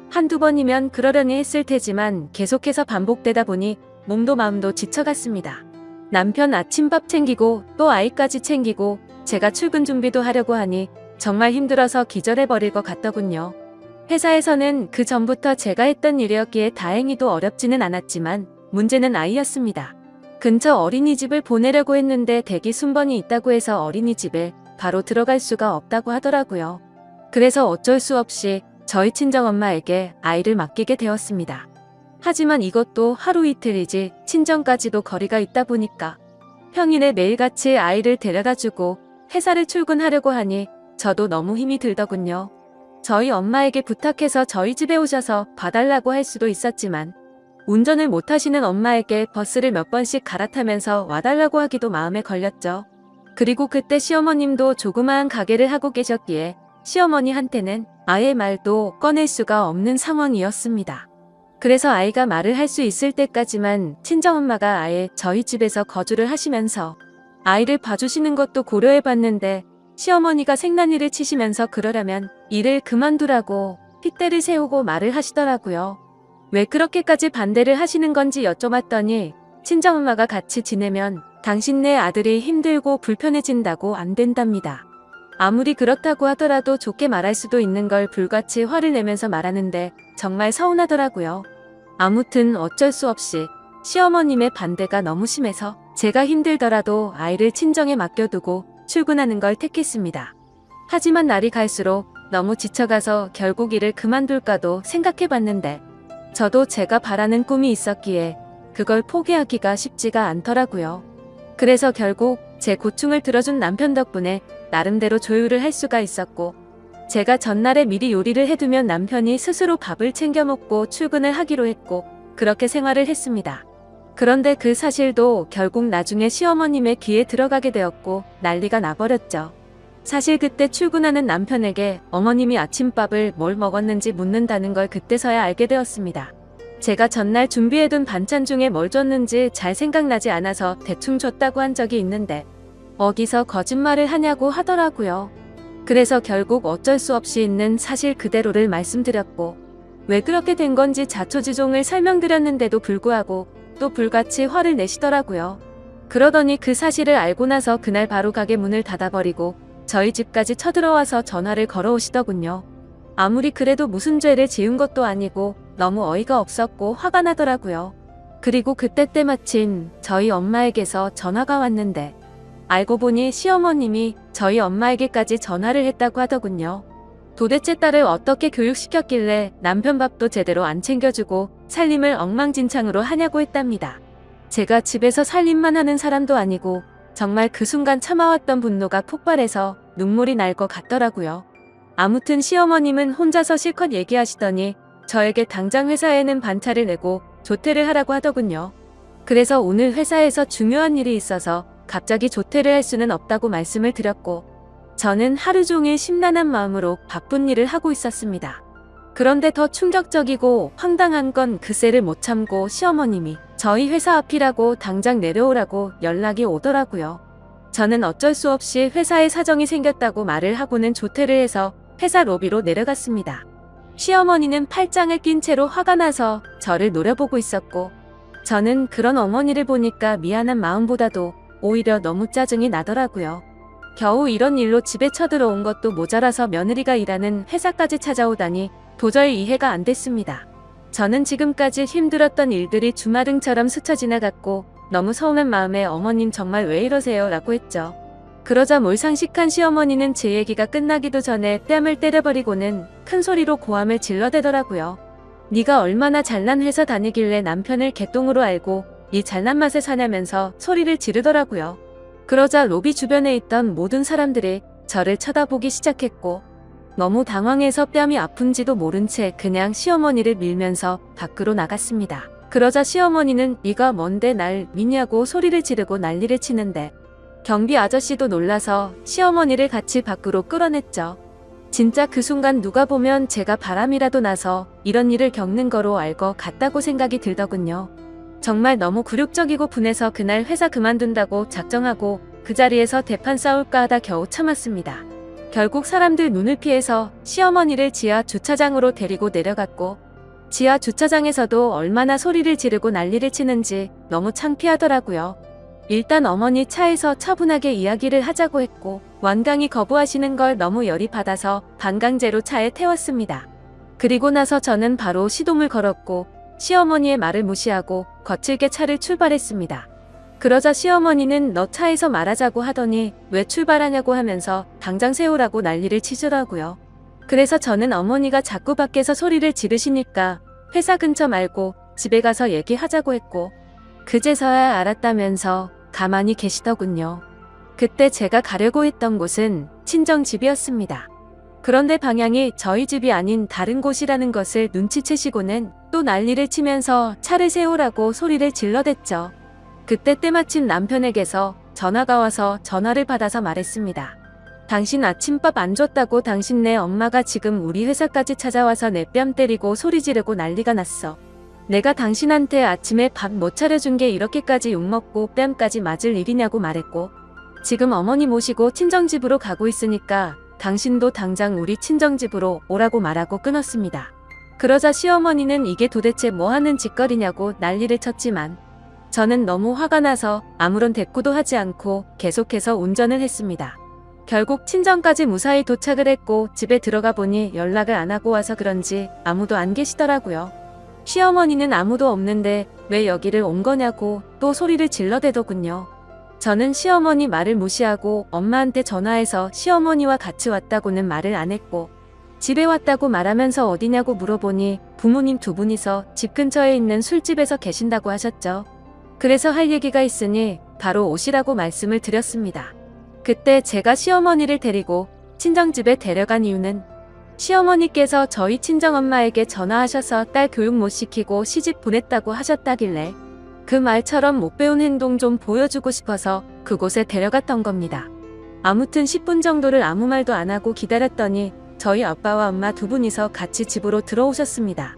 S2: 한두 번이면 그러려니 했을 테지만 계속해서 반복되다 보니 몸도 마음도 지쳐갔습니다. 남편 아침밥 챙기고 또 아이까지 챙기고 제가 출근 준비도 하려고 하니 정말 힘들어서 기절해버릴 것 같더군요. 회사에서는 그 전부터 제가 했던 일이었기에 다행히도 어렵지는 않았지만 문제는 아이였습니다. 근처 어린이집을 보내려고 했는데 대기 순번이 있다고 해서 어린이집에 바로 들어갈 수가 없다고 하더라고요. 그래서 어쩔 수 없이 저희 친정엄마에게 아이를 맡기게 되었습니다. 하지만 이것도 하루 이틀이지 친정까지도 거리가 있다 보니까 평일에 매일같이 아이를 데려다주고 회사를 출근하려고 하니 저도 너무 힘이 들더군요. 저희 엄마에게 부탁해서 저희 집에 오셔서 봐달라고 할 수도 있었지만 운전을 못하시는 엄마에게 버스를 몇 번씩 갈아타면서 와달라고 하기도 마음에 걸렸죠. 그리고 그때 시어머님도 조그마한 가게를 하고 계셨기에 시어머니한테는 아예 말도 꺼낼 수가 없는 상황이었습니다. 그래서 아이가 말을 할 수 있을 때까지만 친정엄마가 아예 저희 집에서 거주를 하시면서 아이를 봐주시는 것도 고려해봤는데 시어머니가 생난이를 치시면서 그러려면 일을 그만두라고 핏대를 세우고 말을 하시더라고요. 왜 그렇게까지 반대를 하시는 건지 여쭤봤더니 친정엄마가 같이 지내면 당신네 아들이 힘들고 불편해진다고 안 된답니다. 아무리 그렇다고 하더라도 좋게 말할 수도 있는 걸 불같이 화를 내면서 말하는데 정말 서운하더라고요. 아무튼 어쩔 수 없이 시어머님의 반대가 너무 심해서 제가 힘들더라도 아이를 친정에 맡겨두고 출근하는 걸 택했습니다. 하지만 날이 갈수록 너무 지쳐가서 결국 일을 그만둘까도 생각해봤는데 저도 제가 바라는 꿈이 있었기에 그걸 포기하기가 쉽지가 않더라고요. 그래서 결국 제 고충을 들어준 남편 덕분에 나름대로 조율을 할 수가 있었고 제가 전날에 미리 요리를 해두면 남편이 스스로 밥을 챙겨 먹고 출근을 하기로 했고 그렇게 생활을 했습니다. 그런데 그 사실도 결국 나중에 시어머님의 귀에 들어가게 되었고 난리가 나버렸죠. 사실 그때 출근하는 남편에게 어머님이 아침밥을 뭘 먹었는지 묻는다는 걸 그때서야 알게 되었습니다. 제가 전날 준비해둔 반찬 중에 뭘 줬는지 잘 생각나지 않아서 대충 줬다고 한 적이 있는데 어디서 거짓말을 하냐고 하더라고요. 그래서 결국 어쩔 수 없이 있는 사실 그대로를 말씀드렸고 왜 그렇게 된 건지 자초지종을 설명드렸는데도 불구하고 또 불같이 화를 내시더라고요. 그러더니 그 사실을 알고 나서 그날 바로 가게 문을 닫아버리고 저희 집까지 쳐들어와서 전화를 걸어오시더군요. 아무리 그래도 무슨 죄를 지은 것도 아니고 너무 어이가 없었고 화가 나더라고요. 그리고 그때 때마침 저희 엄마에게서 전화가 왔는데 알고 보니 시어머님이 저희 엄마에게까지 전화를 했다고 하더군요. 도대체 딸을 어떻게 교육시켰길래 남편 밥도 제대로 안 챙겨주고 살림을 엉망진창으로 하냐고 했답니다. 제가 집에서 살림만 하는 사람도 아니고 정말 그 순간 참아왔던 분노가 폭발해서 눈물이 날 것 같더라고요. 아무튼 시어머님은 혼자서 실컷 얘기하시더니 저에게 당장 회사에는 반차를 내고 조퇴를 하라고 하더군요. 그래서 오늘 회사에서 중요한 일이 있어서 갑자기 조퇴를 할 수는 없다고 말씀을 드렸고 저는 하루 종일 심란한 마음으로 바쁜 일을 하고 있었습니다. 그런데 더 충격적이고 황당한 건 그새를 못 참고 시어머님이 저희 회사 앞이라고 당장 내려오라고 연락이 오더라고요. 저는 어쩔 수 없이 회사에 사정이 생겼다고 말을 하고는 조퇴를 해서 회사 로비로 내려갔습니다. 시어머니는 팔짱을 낀 채로 화가 나서 저를 노려보고 있었고 저는 그런 어머니를 보니까 미안한 마음보다도 오히려 너무 짜증이 나더라고요. 겨우 이런 일로 집에 쳐들어온 것도 모자라서 며느리가 일하는 회사까지 찾아오다니 도저히 이해가 안 됐습니다. 저는 지금까지 힘들었던 일들이 주마등처럼 스쳐 지나갔고 너무 서운한 마음에 어머님 정말 왜 이러세요? 라고 했죠. 그러자 몰상식한 시어머니는 제 얘기가 끝나기도 전에 뺨을 때려버리고는 큰 소리로 고함을 질러대더라고요. 네가 얼마나 잘난 회사 다니길래 남편을 개똥으로 알고 이 잘난 맛에 사냐면서 소리를 지르더라고요. 그러자 로비 주변에 있던 모든 사람들이 저를 쳐다보기 시작했고 너무 당황해서 뺨이 아픈지도 모른 채 그냥 시어머니를 밀면서 밖으로 나갔습니다. 그러자 시어머니는 네가 뭔데 날 미냐고 소리를 지르고 난리를 치는데 경비 아저씨도 놀라서 시어머니를 같이 밖으로 끌어냈죠. 진짜 그 순간 누가 보면 제가 바람이라도 나서 이런 일을 겪는 거로 알 것 같다고 생각이 들더군요. 정말 너무 굴욕적이고 분해서 그날 회사 그만둔다고 작정하고 그 자리에서 대판 싸울까 하다 겨우 참았습니다. 결국 사람들 눈을 피해서 시어머니를 지하 주차장으로 데리고 내려갔고 지하 주차장에서도 얼마나 소리를 지르고 난리를 치는지 너무 창피하더라고요. 일단 어머니 차에서 차분하게 이야기를 하자고 했고 완강히 거부하시는 걸 너무 열이 받아서 반강제로 차에 태웠습니다. 그리고 나서 저는 바로 시동을 걸었고 시어머니의 말을 무시하고 거칠게 차를 출발했습니다. 그러자 시어머니는 너 차에서 말하자고 하더니 왜 출발하냐고 하면서 당장 세우라고 난리를 치더라고요. 그래서 저는 어머니가 자꾸 밖에서 소리를 지르시니까 회사 근처 말고 집에 가서 얘기하자고 했고 그제서야 알았다면서 가만히 계시더군요. 그때 제가 가려고 했던 곳은 친정집이었습니다. 그런데 방향이 저희 집이 아닌 다른 곳이라는 것을 눈치채시고는 또 난리를 치면서 차를 세우라고 소리를 질러댔죠. 그때 때마침 남편에게서 전화가 와서 전화를 받아서 말했습니다. 당신 아침밥 안 줬다고 당신네 엄마가 지금 우리 회사까지 찾아와서 내 뺨 때리고 소리 지르고 난리가 났어. 내가 당신한테 아침에 밥 못 차려준 게 이렇게까지 욕먹고 뺨까지 맞을 일이냐고 말했고 지금 어머니 모시고 친정집으로 가고 있으니까 당신도 당장 우리 친정집으로 오라고 말하고 끊었습니다. 그러자 시어머니는 이게 도대체 뭐 하는 짓거리냐고 난리를 쳤지만 저는 너무 화가 나서 아무런 대꾸도 하지 않고 계속해서 운전을 했습니다. 결국 친정까지 무사히 도착을 했고 집에 들어가 보니 연락을 안 하고 와서 그런지 아무도 안 계시더라고요. 시어머니는 아무도 없는데 왜 여기를 온 거냐고 또 소리를 질러대더군요. 저는 시어머니 말을 무시하고 엄마한테 전화해서 시어머니와 같이 왔다고는 말을 안 했고 집에 왔다고 말하면서 어디냐고 물어보니 부모님 두 분이서 집 근처에 있는 술집에서 계신다고 하셨죠. 그래서 할 얘기가 있으니 바로 오시라고 말씀을 드렸습니다. 그때 제가 시어머니를 데리고 친정집에 데려간 이유는 시어머니께서 저희 친정엄마에게 전화하셔서 딸 교육 못 시키고 시집 보냈다고 하셨다길래 그 말처럼 못 배운 행동 좀 보여주고 싶어서 그곳에 데려갔던 겁니다. 아무튼 10분 정도를 아무 말도 안 하고 기다렸더니 저희 아빠와 엄마 두 분이서 같이 집으로 들어오셨습니다.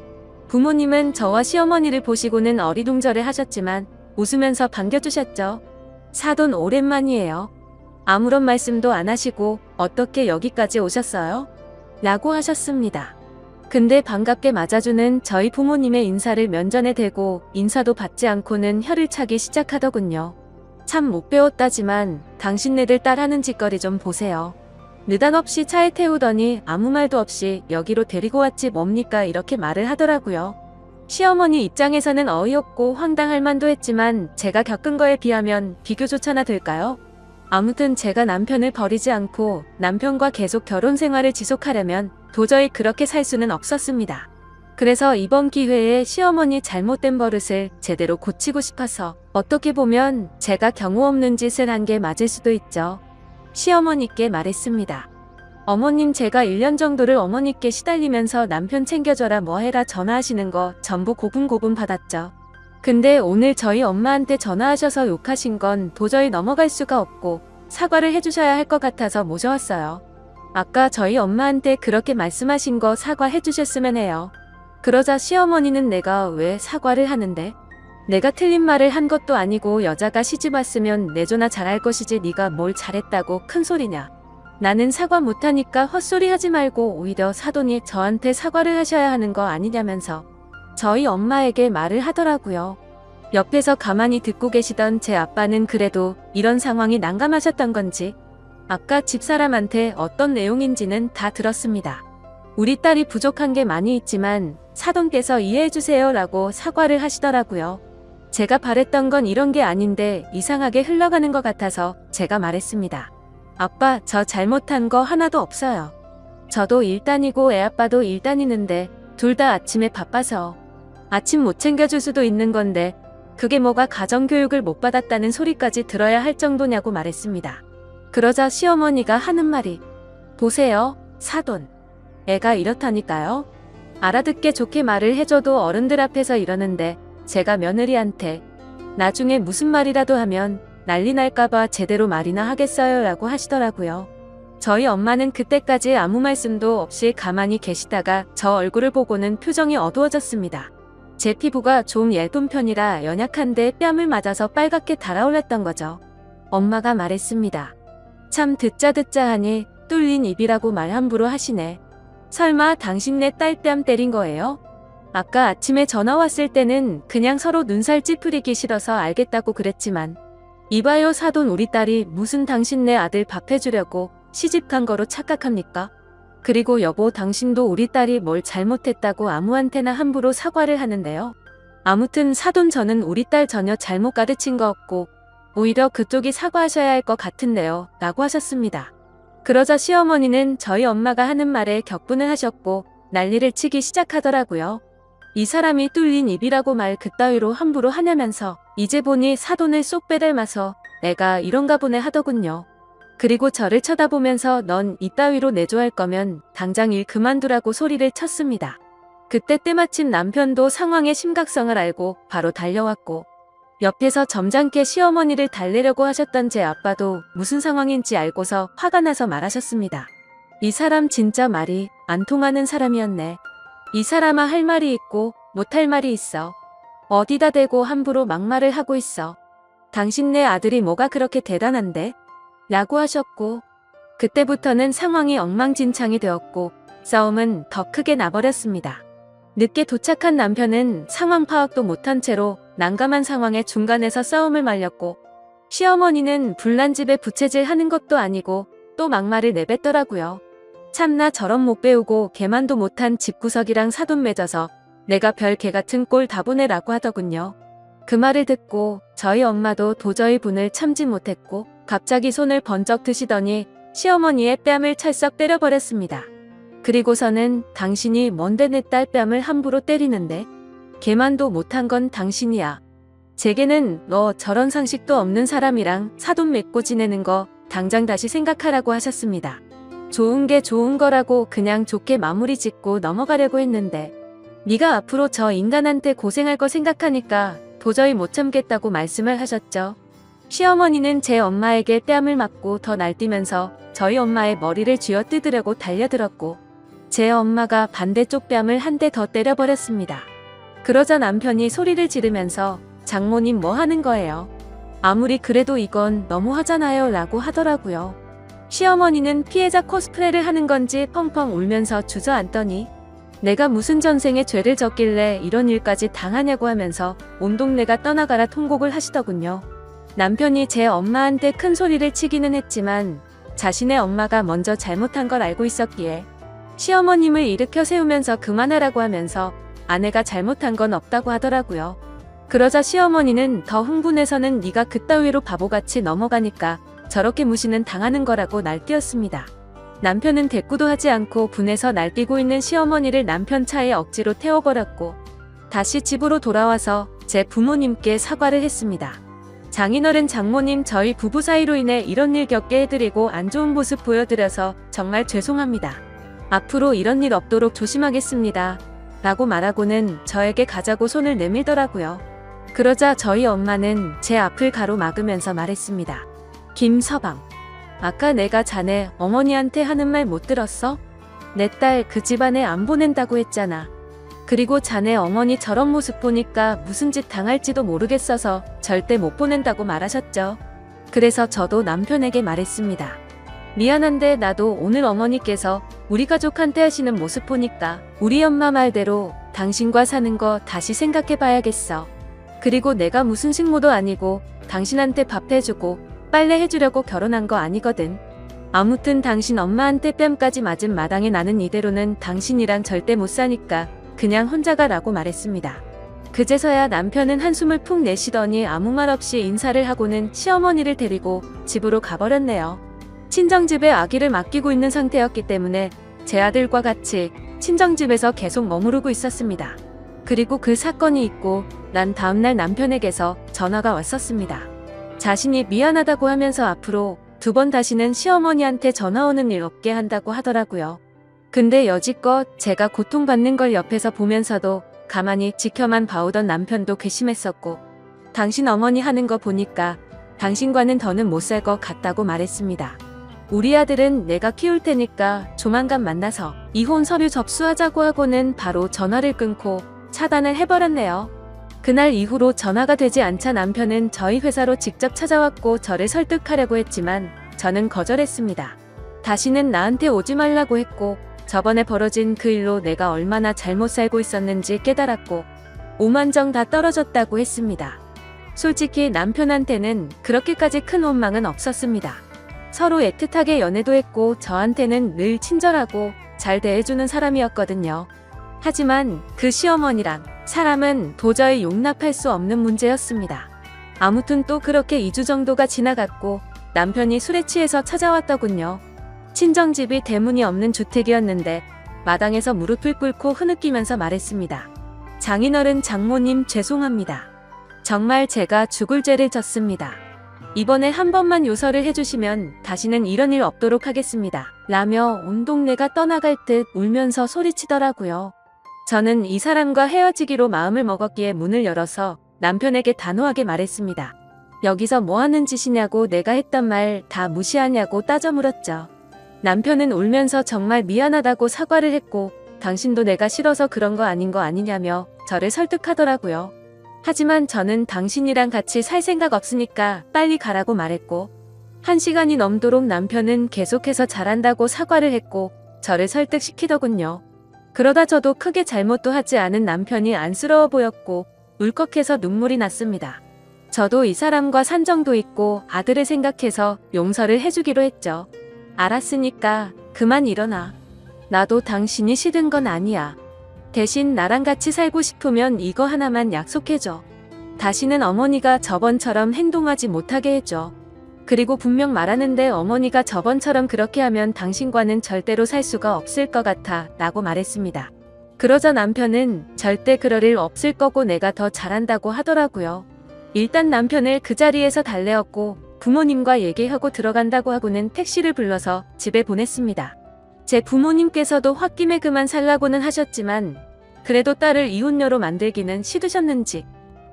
S2: 부모님은 저와 시어머니를 보시고는 어리둥절해 하셨지만 웃으면서 반겨주셨죠. 사돈 오랜만이에요. 아무런 말씀도 안 하시고 어떻게 여기까지 오셨어요? 라고 하셨습니다. 근데 반갑게 맞아주는 저희 부모님의 인사를 면전에 대고 인사도 받지 않고는 혀를 차기 시작하더군요. 참 못 배웠다지만 당신네들 딸 하는 짓거리 좀 보세요. 느닷없이 차에 태우더니 아무 말도 없이 여기로 데리고 왔지 뭡니까 이렇게 말을 하더라고요. 시어머니 입장에서는 어이없고 황당할 만도 했지만 제가 겪은 거에 비하면 비교조차나 될까요? 아무튼 제가 남편을 버리지 않고 남편과 계속 결혼 생활을 지속하려면 도저히 그렇게 살 수는 없었습니다. 그래서 이번 기회에 시어머니 잘못된 버릇을 제대로 고치고 싶어서 어떻게 보면 제가 경우 없는 짓을 한 게 맞을 수도 있죠. 시어머니께 말했습니다. 어머님 제가 1년 정도를 어머니께 시달리면서 남편 챙겨줘라 뭐해라 전화하시는 거 전부 고분고분 받았죠. 근데 오늘 저희 엄마한테 전화하셔서 욕하신 건 도저히 넘어갈 수가 없고 사과를 해주셔야 할 것 같아서 모셔왔어요. 아까 저희 엄마한테 그렇게 말씀하신 거 사과해 주셨으면 해요. 그러자 시어머니는 내가 왜 사과를 하는데? 내가 틀린 말을 한 것도 아니고 여자가 시집 왔으면 내조나 잘할 것이지 네가 뭘 잘했다고 큰 소리냐. 나는 사과 못하니까 헛소리 하지 말고 오히려 사돈이 저한테 사과를 하셔야 하는 거 아니냐면서 저희 엄마에게 말을 하더라고요. 옆에서 가만히 듣고 계시던 제 아빠는 그래도 이런 상황이 난감하셨던 건지 아까 집사람한테 어떤 내용인지는 다 들었습니다. 우리 딸이 부족한 게 많이 있지만 사돈께서 이해해주세요 라고 사과를 하시더라고요. 제가 바랬던 건 이런 게 아닌데 이상하게 흘러가는 것 같아서 제가 말했습니다. 아빠 저 잘못한 거 하나도 없어요. 저도 일 다니고 애아빠도 일 다니는데 둘 다 아침에 바빠서 아침 못 챙겨줄 수도 있는 건데 그게 뭐가 가정교육을 못 받았다는 소리까지 들어야 할 정도냐고 말했습니다. 그러자 시어머니가 하는 말이 보세요 사돈 애가 이렇다니까요. 알아듣게 좋게 말을 해줘도 어른들 앞에서 이러는데 제가 며느리한테 나중에 무슨 말이라도 하면 난리 날까봐 제대로 말이나 하겠어요 라고 하시더라고요. 저희 엄마는 그때까지 아무 말씀도 없이 가만히 계시다가 저 얼굴을 보고는 표정이 어두워졌습니다. 제 피부가 좀 얇은 편이라 연약한데 뺨을 맞아서 빨갛게 달아올랐던 거죠. 엄마가 말했습니다. 참 듣자 하니 뚫린 입이라고 말 함부로 하시네. 설마 당신네 딸 뺨 때린 거예요? 아까 아침에 전화 왔을 때는 그냥 서로 눈살 찌푸리기 싫어서 알겠다고 그랬지만 이봐요 사돈 우리 딸이 무슨 당신네 아들 밥 해주려고 시집간 거로 착각합니까? 그리고 여보 당신도 우리 딸이 뭘 잘못했다고 아무한테나 함부로 사과를 하는데요. 아무튼 사돈 저는 우리 딸 전혀 잘못 가르친 거 없고 오히려 그쪽이 사과하셔야 할 것 같은데요 라고 하셨습니다. 그러자 시어머니는 저희 엄마가 하는 말에 격분을 하셨고 난리를 치기 시작하더라고요. 이 사람이 뚫린 입이라고 말 그따위로 함부로 하냐면서 이제 보니 사돈을 쏙 빼닮아서 내가 이런가 보네 하더군요. 그리고 저를 쳐다보면서 넌 이따위로 내조할 거면 당장 일 그만두라고 소리를 쳤습니다. 그때 때마침 남편도 상황의 심각성을 알고 바로 달려왔고 옆에서 점잖게 시어머니를 달래려고 하셨던 제 아빠도 무슨 상황인지 알고서 화가 나서 말하셨습니다. 이 사람 진짜 말이 안 통하는 사람이었네. 이 사람아 할 말이 있고 못할 말이 있어. 어디다 대고 함부로 막말을 하고 있어. 당신네 아들이 뭐가 그렇게 대단한데? 라고 하셨고 그때부터는 상황이 엉망진창이 되었고 싸움은 더 크게 나버렸습니다. 늦게 도착한 남편은 상황 파악도 못한 채로 난감한 상황에 중간에서 싸움을 말렸고, 시어머니는 불난 집에 부채질 하는 것도 아니고 또 막말을 내뱉더라고요. 참나 저런 못 배우고 개만도 못한 집구석이랑 사돈 맺어서 내가 별 개 같은 꼴 다 보내라고 하더군요. 그 말을 듣고 저희 엄마도 도저히 분을 참지 못했고 갑자기 손을 번쩍 드시더니 시어머니의 뺨을 찰썩 때려버렸습니다. 그리고서는 당신이 뭔데 내 딸 뺨을 함부로 때리는데? 개만도 못한 건 당신이야. 제게는 너 저런 상식도 없는 사람이랑 사돈 맺고 지내는 거 당장 다시 생각하라고 하셨습니다. 좋은 게 좋은 거라고 그냥 좋게 마무리 짓고 넘어가려고 했는데 네가 앞으로 저 인간한테 고생할 거 생각하니까 도저히 못 참겠다고 말씀을 하셨죠. 시어머니는 제 엄마에게 뺨을 맞고 더 날뛰면서 저희 엄마의 머리를 쥐어뜯으려고 달려들었고 제 엄마가 반대쪽 뺨을 한 대 더 때려버렸습니다. 그러자 남편이 소리를 지르면서 장모님 뭐 하는 거예요? 아무리 그래도 이건 너무하잖아요 라고 하더라고요. 시어머니는 피해자 코스프레를 하는 건지 펑펑 울면서 주저앉더니 내가 무슨 전생에 죄를 졌길래 이런 일까지 당하냐고 하면서 온 동네가 떠나가라 통곡을 하시더군요. 남편이 제 엄마한테 큰 소리를 치기는 했지만 자신의 엄마가 먼저 잘못한 걸 알고 있었기에 시어머님을 일으켜 세우면서 그만하라고 하면서 아내가 잘못한 건 없다고 하더라고요. 그러자 시어머니는 더 흥분해서는 네가 그따위로 바보같이 넘어가니까 저렇게 무시는 당하는 거라고 날뛰었습니다. 남편은 대꾸도 하지 않고 분해서 날뛰고 있는 시어머니를 남편 차에 억지로 태워버렸고 다시 집으로 돌아와서 제 부모님께 사과를 했습니다. 장인어른 장모님 저희 부부 사이로 인해 이런 일 겪게 해드리고 안 좋은 모습 보여드려서 정말 죄송합니다. 앞으로 이런 일 없도록 조심하겠습니다. 라고 말하고는 저에게 가자고 손을 내밀더라고요. 그러자 저희 엄마는 제 앞을 가로막으면서 말했습니다. 김서방, 아까 내가 자네 어머니한테 하는 말 못 들었어? 내 딸 그 집안에 안 보낸다고 했잖아. 그리고 자네 어머니 저런 모습 보니까 무슨 짓 당할지도 모르겠어서 절대 못 보낸다고 말하셨죠. 그래서 저도 남편에게 말했습니다. 미안한데 나도 오늘 어머니께서 우리 가족한테 하시는 모습 보니까 우리 엄마 말대로 당신과 사는 거 다시 생각해 봐야겠어. 그리고 내가 무슨 식모도 아니고 당신한테 밥 해주고 빨래 해주려고 결혼한 거 아니거든. 아무튼 당신 엄마한테 뺨까지 맞은 마당에 나는 이대로는 당신이랑 절대 못 사니까 그냥 혼자 가라고 말했습니다. 그제서야 남편은 한숨을 푹 내쉬더니 아무 말 없이 인사를 하고는 시어머니를 데리고 집으로 가버렸네요. 친정집에 아기를 맡기고 있는 상태였기 때문에 제 아들과 같이 친정집에서 계속 머무르고 있었습니다. 그리고 그 사건이 있고 난 다음날 남편에게서 전화가 왔었습니다. 자신이 미안하다고 하면서 앞으로 2번 다시는 시어머니한테 전화 오는 일 없게 한다고 하더라고요. 근데 여지껏 제가 고통받는 걸 옆에서 보면서도 가만히 지켜만 봐오던 남편도 괘씸했었고 당신 어머니 하는 거 보니까 당신과는 더는 못 살 것 같다고 말했습니다. 우리 아들은 내가 키울 테니까 조만간 만나서 이혼 서류 접수하자고 하고는 바로 전화를 끊고 차단을 해버렸네요. 그날 이후로 전화가 되지 않자 남편은 저희 회사로 직접 찾아왔고 저를 설득하려고 했지만 저는 거절했습니다. 다시는 나한테 오지 말라고 했고 저번에 벌어진 그 일로 내가 얼마나 잘못 살고 있었는지 깨달았고 오만정 다 떨어졌다고 했습니다. 솔직히 남편한테는 그렇게까지 큰 원망은 없었습니다. 서로 애틋하게 연애도 했고 저한테는 늘 친절하고 잘 대해주는 사람이었거든요. 하지만 그 시어머니란 사람은 도저히 용납할 수 없는 문제였습니다. 아무튼 또 그렇게 2주 정도가 지나갔고 남편이 술에 취해서 찾아왔더군요. 친정집이 대문이 없는 주택이었는데 마당에서 무릎을 꿇고 흐느끼면서 말했습니다. 장인어른 장모님 죄송합니다. 정말 제가 죽을 죄를 졌습니다. 이번에 한 번만 요설을 해주시면 다시는 이런 일 없도록 하겠습니다. 라며 온 동네가 떠나갈 듯 울면서 소리치더라고요. 저는 이 사람과 헤어지기로 마음을 먹었기에 문을 열어서 남편에게 단호하게 말했습니다. 여기서 뭐 하는 짓이냐고 내가 했던 말 다 무시하냐고 따져 물었죠. 남편은 울면서 정말 미안하다고 사과를 했고 당신도 내가 싫어서 그런 거 아닌 거 아니냐며 저를 설득하더라고요. 하지만 저는 당신이랑 같이 살 생각 없으니까 빨리 가라고 말했고 1시간이 넘도록 남편은 계속해서 잘한다고 사과를 했고 저를 설득시키더군요. 그러다 저도 크게 잘못도 하지 않은 남편이 안쓰러워 보였고 울컥해서 눈물이 났습니다. 저도 이 사람과 산정도 있고 아들을 생각해서 용서를 해주기로 했죠. 알았으니까 그만 일어나. 나도 당신이 싫은 건 아니야. 대신 나랑 같이 살고 싶으면 이거 하나만 약속해줘. 다시는 어머니가 저번처럼 행동하지 못하게 해줘. 그리고 분명 말하는데 어머니가 저번처럼 그렇게 하면 당신과는 절대로 살 수가 없을 것 같아 라고 말했습니다. 그러자 남편은 절대 그럴 일 없을 거고 내가 더 잘한다고 하더라고요. 일단 남편을 그 자리에서 달래었고 부모님과 얘기하고 들어간다고 하고는 택시를 불러서 집에 보냈습니다. 제 부모님께서도 홧김에 그만 살라고는 하셨지만 그래도 딸을 이혼녀로 만들기는 싫으셨는지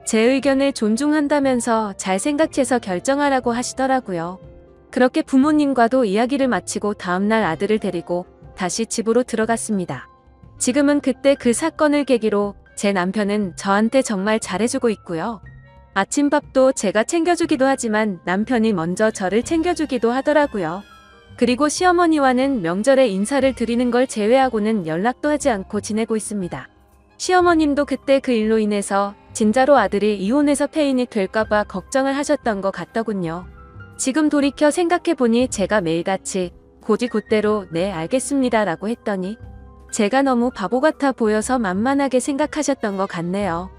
S2: 제 의견을 존중한다면서 잘 생각해서 결정하라고 하시더라고요. 그렇게 부모님과도 이야기를 마치고 다음날 아들을 데리고 다시 집으로 들어갔습니다. 지금은 그때 그 사건을 계기로 제 남편은 저한테 정말 잘해주고 있고요. 아침밥도 제가 챙겨주기도 하지만 남편이 먼저 저를 챙겨주기도 하더라고요. 그리고 시어머니와는 명절에 인사를 드리는 걸 제외하고는 연락도 하지 않고 지내고 있습니다. 시어머님도 그때 그 일로 인해서 진짜로 아들이 이혼해서 폐인이 될까봐 걱정을 하셨던 것 같더군요. 지금 돌이켜 생각해보니 제가 매일같이 곧이곧대로 네 알겠습니다 라고 했더니 제가 너무 바보 같아 보여서 만만하게 생각하셨던 것 같네요.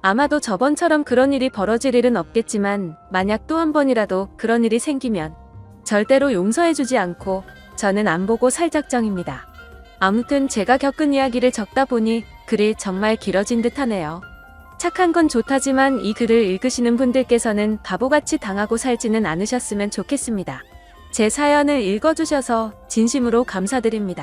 S2: 아마도 저번처럼 그런 일이 벌어질 일은 없겠지만 만약 또 한 번이라도 그런 일이 생기면 절대로 용서해주지 않고 저는 안 보고 살 작정입니다. 아무튼 제가 겪은 이야기를 적다 보니 글이 정말 길어진 듯하네요. 착한 건 좋다지만 이 글을 읽으시는 분들께서는 바보같이 당하고 살지는 않으셨으면 좋겠습니다. 제 사연을 읽어주셔서 진심으로 감사드립니다.